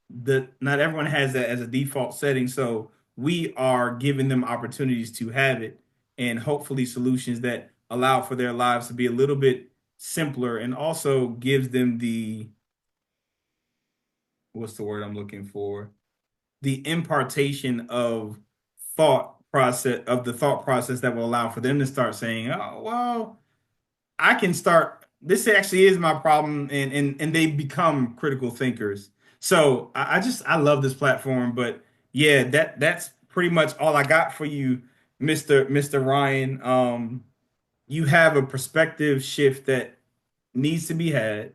that as a default setting. So we are giving them opportunities to have it, and hopefully solutions that allow for their lives to be a little bit simpler, and also gives them what's the word I'm looking for? The impartation of the thought process that will allow for them to start saying, oh, well, I can start, this actually is my problem, and they become critical thinkers. So I love this platform, but yeah, that's pretty much all I got for you, Mr. Ryan. You have a perspective shift that needs to be had.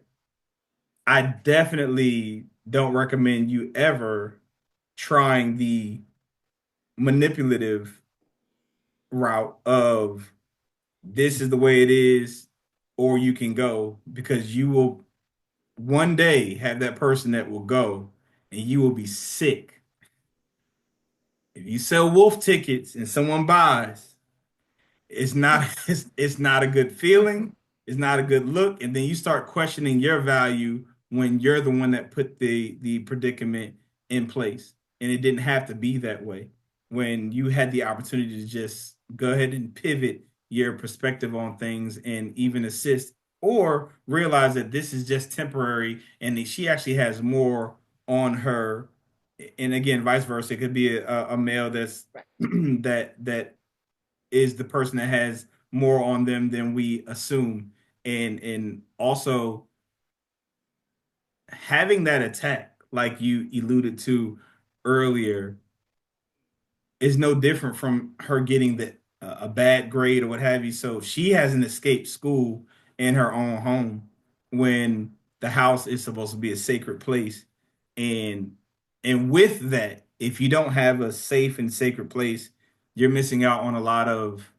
I definitely don't recommend you ever trying the manipulative route of this is the way it is, or you can go, because you will one day have that person that will go, and you will be sick If you sell wolf tickets and someone buys, it's not it's not a good feeling. It's not a good look, and then you start questioning your value when you're the one that put the predicament in place, and it didn't have to be that way. When you had the opportunity to just go ahead and pivot your perspective on things and even assist or realize that this is just temporary and that she actually has more on her. And again, vice versa. It could be a male that's Right. that is the person that has more on them than we assume. And also having that attack, like you alluded to earlier, is no different from her getting a bad grade or what have you. So she hasn't escaped school in her own home when the house is supposed to be a sacred place. And and with that, if you don't have a safe and sacred place, you're missing out on a lot of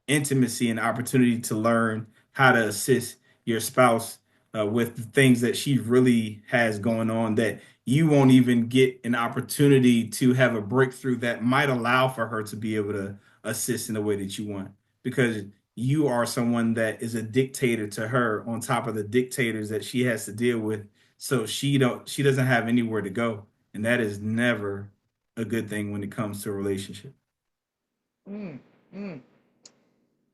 intimacy and opportunity to learn how to assist your spouse with the things that she really has going on that you won't even get an opportunity to have a breakthrough that might allow for her to be able to assist in the way that you want because you are someone that is a dictator to her on top of the dictators that she has to deal with, so she doesn't have anywhere to go, and that is never a good thing when it comes to a relationship. Mm, mm.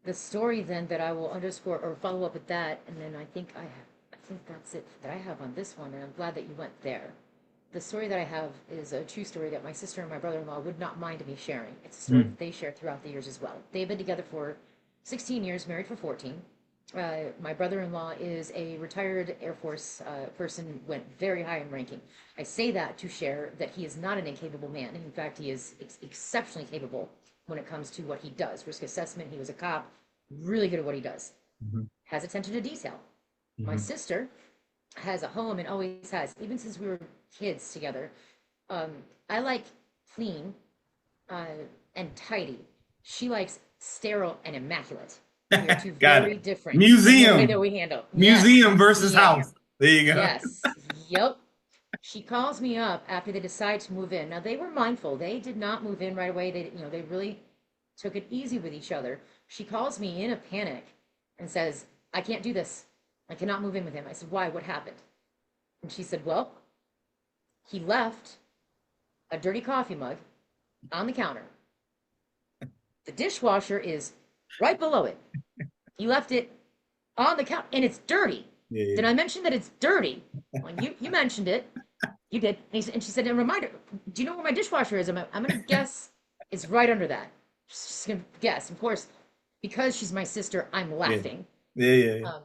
The story then that I will underscore or follow up with that, and then I think that's it that I have on this one, and I'm glad that you went there. The story that I have is a true story that my sister and my brother-in-law would not mind me sharing. It's a story Mm, that they shared throughout the years as well. They've been together for 16 years, married for 14. My brother-in-law is a retired Air Force person, went very high in ranking. I say that to share that he is not an incapable man. In fact, he is exceptionally capable when it comes to what he does. Risk assessment, he was a cop, really good at what he does. mhm, Has attention to detail. My mhm. sister has a home and always has, even since we were kids together. Um, I like clean uh, and tidy. She likes sterile and immaculate. We are two Got it. very different in the way that Museum. we handle. Yes, Museum versus museum. house. There you go. Yes. Yep. She calls me up after they decide to move in. Now they were mindful. They did not move in right away. They really took it easy with each other. She calls me in a panic and says, "I can't do this. I cannot move in with him." I said, "Why? What happened?" And she said, "Well, he left a dirty coffee mug on the counter. The dishwasher is right below it. He left it on the counter and it's dirty. Yeah, Did I mention that it's dirty?" Well, you mentioned it. You did. And she said, "And reminder, do you know where my dishwasher is?" I'm going to guess it's right under that. Just going to guess. Of course, because she's my sister, I'm yeah, laughing. yeah, yeah, yeah, Um,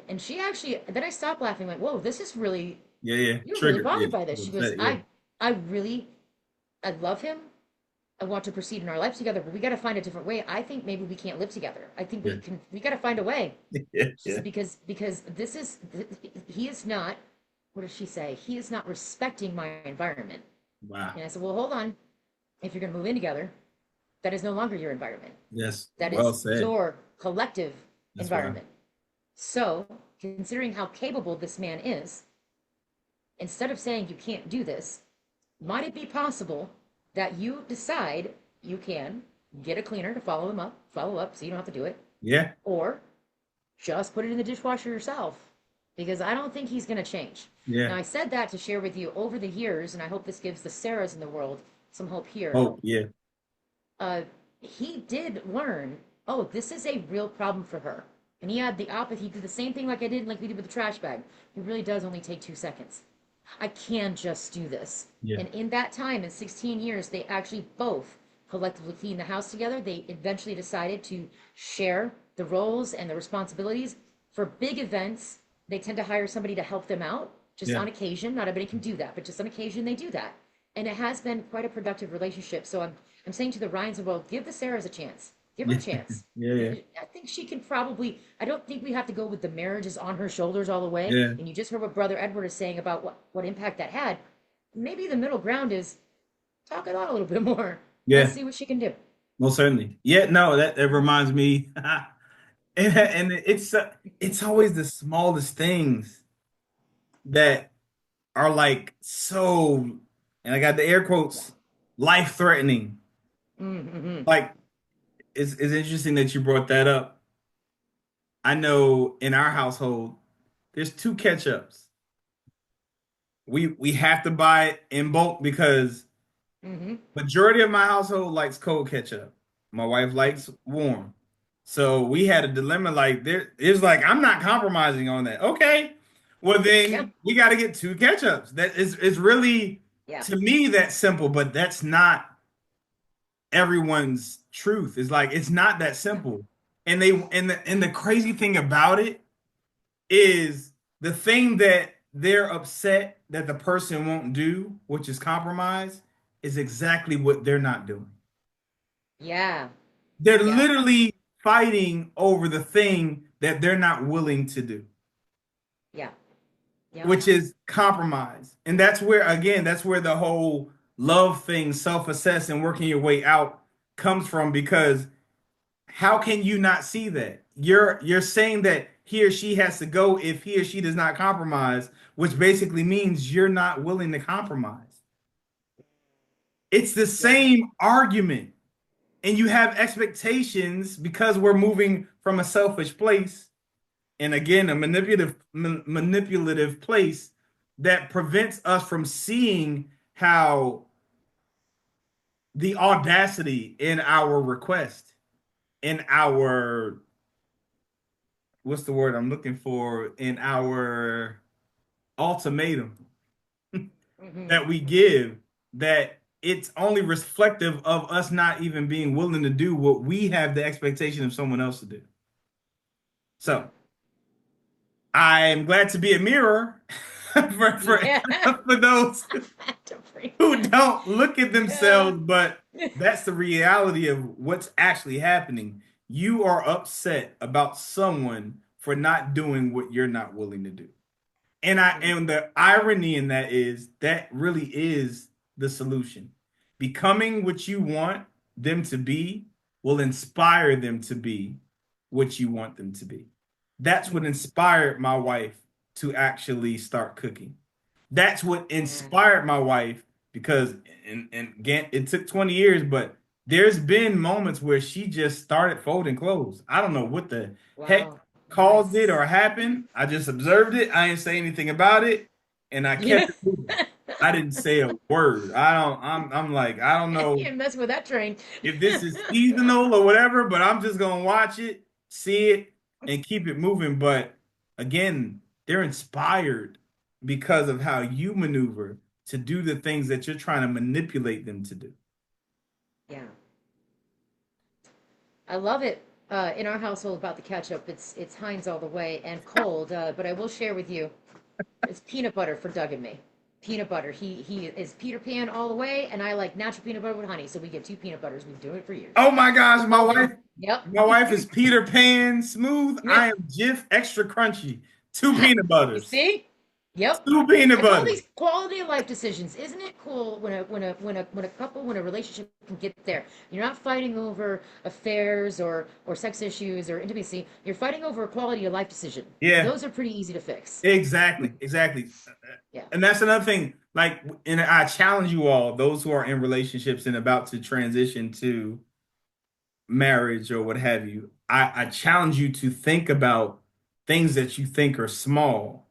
and she actually, then I stopped laughing, like, whoa, this is really, yeah, yeah. you're really Trigger. Yeah, bothered by this. She goes, upset. Yeah, I really, I love him. I want to proceed in our lives together, but we got to find a different way. I think maybe we can't live together. I think yeah, we got to find a way. yeah, She yeah. said, because this is, he is not, what does she say? He is not respecting my environment. Wow. And I said, well, hold on. If you're going to move in together, that is no longer your environment. Yes. That Well is said. your collective That's wow. environment. So, considering how capable this man is, instead of saying you can't do this, might it be possible that you decide you can get a cleaner to follow up so you don't have to do it, Yeah, or just put it in the dishwasher yourself? Because I don't think he's going to change. Now, yeah. I said that to share with you over the years, and I hope this gives the Sarahs in the world some hope here. Hope. Yeah, uh, he did learn, oh, this is a real problem for her. And he had the opposite. He did the same thing like I did, like we did with the trash bag. It really does only take 2 seconds. I can just do this. yeah, And in that time, in 16 years, they actually both collectively cleaned the house together. They eventually decided to share the roles and the responsibilities. For big events, they tend to hire somebody to help them out, just yeah, on occasion. Not everybody can do that, but just on occasion they do that. And it has been quite a productive relationship. So I'm saying to the Ryans of the world, give the Sarahs a chance. Give her a yeah, chance. yeah, yeah, I think she can probably. I don't think we have to go with the marriage is on her shoulders all the way. yeah, And you just heard what Brother Edward is saying about what impact that had. Maybe the middle ground is talk it out a little bit more. Let's yeah. see what she can do. Most certainly. Yeah. No, that reminds me, and it's always the smallest things that are like so, and I got the air Yeah. quotes, life-threatening. Mm-hmm. Like it's interesting that you brought that up. I know in our household, there's two ketchups. We have to buy it in bulk because Mm-hmm. majority of my household likes cold ketchup. My wife likes warm. So we had a dilemma like it's like I'm not compromising on that. Okay. Well Yeah. then we got to get two ketchups. That is it's really Yeah. to me that's simple, but that's not everyone's truth. It's like it's not that Yeah. simple. And the crazy thing about it is the thing that they're upset that the person won't do, which is compromise, is exactly what they're not doing. Yeah. They're Yeah. literally fighting over the thing that they're not willing to do, Yeah. Yep. which is compromise. And that's where, again, that's where the whole love thing, self-assess and working your way out comes from because how can you not see that? You're saying that he or she has to go if he or she does not compromise, which basically means you're not willing to compromise. It's the Yeah. same argument. And you have expectations because we're moving from a selfish place and again a manipulative place that prevents us from seeing how the audacity in our request, in our what's the word I'm looking for, in our ultimatum Mm-hmm. that we give, that it's only reflective of us not even being willing to do what we have the expectation of someone else to do. Yeah. So I'm glad to be a mirror for Yeah. for those To bring who that. don't look at Yeah. themselves, but that's the reality of what's actually happening. You are upset about someone for not doing what you're not willing to do. Mm. And the irony in that is that really is the solution. Becoming what you want them to be will inspire them to be what you want them to be. That's what Mm. inspired my wife to actually start cooking. That's what Yeah. inspired my wife because and again it took 20 years, but there's been moments where she just started folding clothes. I don't know what the heck Wow. caused it Nice. or happened. I just observed it. I didn't say anything about it, and I Yeah. kept it moving. I didn't say a word. I don't. I'm like I don't know You mess with that train. if this is seasonal or whatever, but I'm just gonna watch it, see it, and keep it moving. But again, they're inspired because of how you maneuver to do the things that you're trying to manipulate them to do. Yeah. I love it. In our household about the ketchup, it's Heinz all the way and cold. But I will share with you, it's peanut butter for Doug and me. Peanut butter. He is Peter Pan all the way, and I like natural peanut butter with honey. So we get two peanut butters. We've been doing it for years. Oh my gosh, my Both are. wife, Yep. my wife is Peter Pan smooth. I am Jif extra crunchy. Two peanut You butters. see? Yep. Two peanut I call butters. these quality of life decisions. Isn't it cool when a couple when a relationship can get there? You're not fighting over affairs or sex issues or intimacy. You're fighting over a quality of life decision. Yeah, Those are pretty easy to fix. exactly, exactly. Yeah. And that's another thing. Like, and I challenge you all, those who are in relationships and about to transition to marriage or what have you. I challenge you to think about things that you think are small.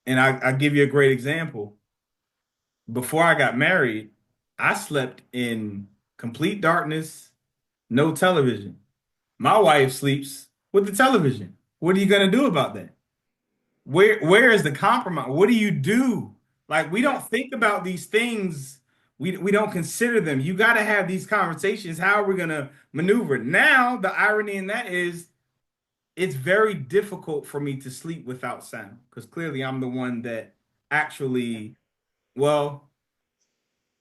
And I give you a great example. Before I got married, I slept in complete darkness, no television. My wife sleeps with the television. What are you going to do about that? Where is the compromise? What do you do? Like we Yeah. don't think about these things. We don't consider them. You got to have these conversations. How are we going to maneuver? Now, the irony in that is it's very difficult for me to sleep without sound because clearly I'm the one that Yeah. actually, well,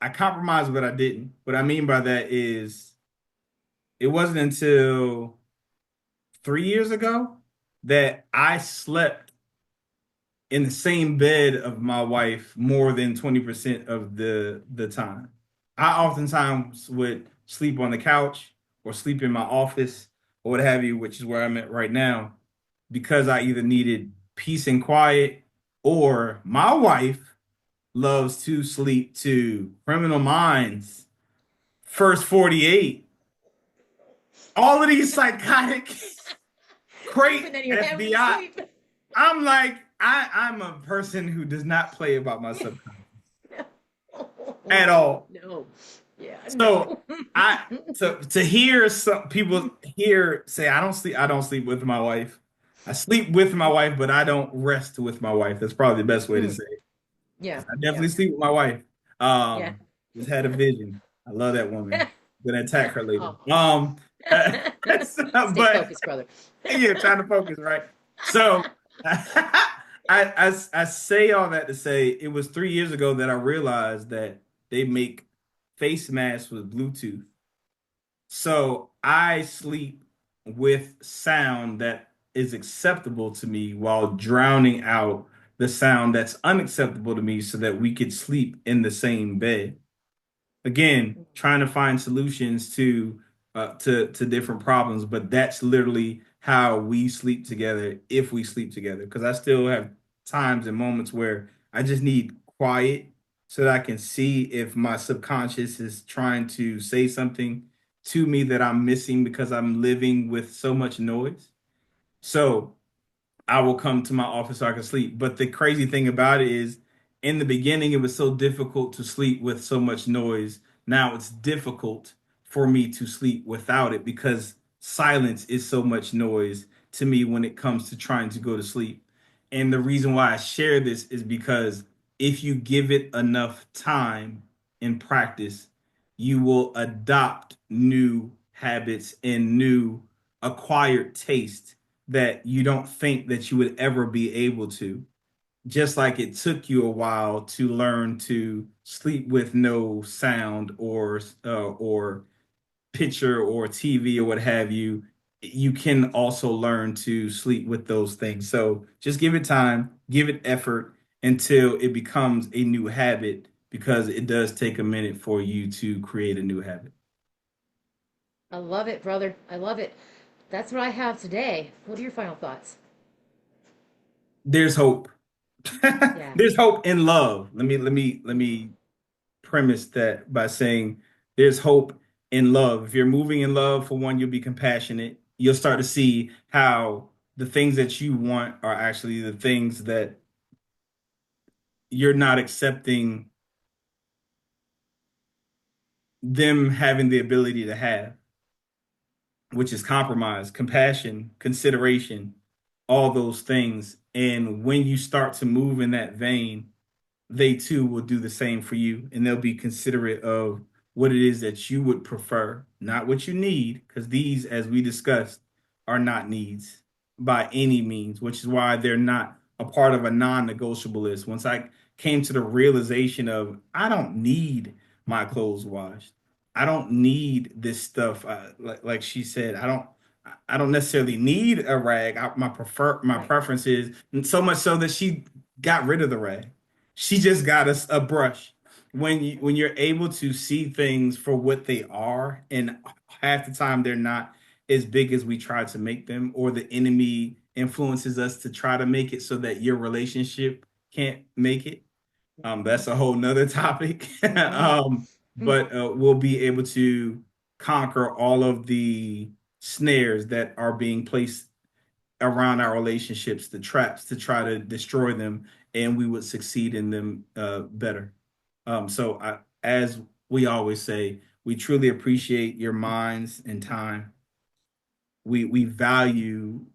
I compromised, but I didn't. What I mean by that is it wasn't until 3 years ago that I slept in the same bed of my wife more than 20% of the time. I oftentimes would sleep on the couch or sleep in my office or what have you, which is where I'm at right now, because I either needed peace and quiet or my wife. loves to sleep too. Criminal Minds, First 48. All of these psychotic, And great then you're having to FBI. sleep. I'm like, I'm a person who does not play about my subconscious at all. No. Yeah, So no. I to hear some people here say I don't sleep with my wife. I sleep with my wife, but I don't rest with my wife. That's probably the best way to Mm, say it. yeah, 'Cause I yeah, definitely sleep with my wife. yeah. Just had a vision. I love that woman. Gonna attack her later. Oh. Stay But focused, brother. yeah, trying to focus, right? So I say all that to say it was 3 years ago that I realized that they make face masks with Bluetooth. So I sleep with sound that is acceptable to me while drowning out the sound that's unacceptable to me so that we could sleep in the same bed. Again, trying to find solutions to different problems, but that's literally how we sleep together if we sleep together. Because I still have times and moments where I just need quiet so that I can see if my subconscious is trying to say something to me that I'm missing because I'm living with so much noise. So I will come to my office so I can sleep. But the crazy thing about it is, in the beginning, it was so difficult to sleep with so much noise. Now it's difficult for me to sleep without it because silence is so much noise to me when it comes to trying to go to sleep. And the reason why I share this is because if you give it enough time and practice, you will adopt new habits and new acquired taste that you don't think that you would ever be able to. Just like it took you a while to learn to sleep with no sound or picture or TV or what have you, you can also learn to sleep with those things. So just give it time, give it effort until it becomes a new habit because it does take a minute for you to create a new habit. I love it, brother. I love it. That's what I have today. What are your final thoughts? There's hope. Yeah. There's hope in love. Let me premise that by saying there's hope in love. If you're moving in love, for one, you'll be compassionate. You'll start to see how the things that you want are actually the things that you're not accepting them having the ability to have, which is compromise, compassion, consideration, all those things. And when you start to move in that vein, they too will do the same for you and they'll be considerate of what it is that you would prefer, not what you need, because these, as we discussed, are not needs by any means, which is why they're not a part of a non-negotiable list. Once I came to the realization of I don't need my clothes washed. I don't need this stuff. Like she said, I don't necessarily need a rag. My Right. preference is so much so that she got rid of the rag. She just got us a brush. When you're able to see things for what they are, and half the time they're not as big as we try to make them, or the enemy influences us to try to make it so that your relationship can't make it. That's a whole nother topic. Mm. But we'll be able to conquer all of the snares that are being placed around our relationships, the traps to try to destroy them, and we would succeed in them better. As we always say, we truly appreciate your minds and time. We value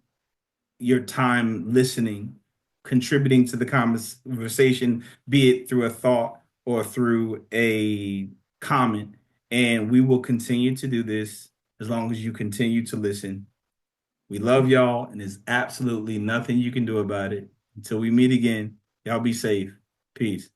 your time listening, contributing to the conversation, be it through a thought or through a comment. And we will continue to do this as long as you continue to listen. We love y'all, and there's absolutely nothing you can do about it. Until we meet again, y'all be safe. Peace.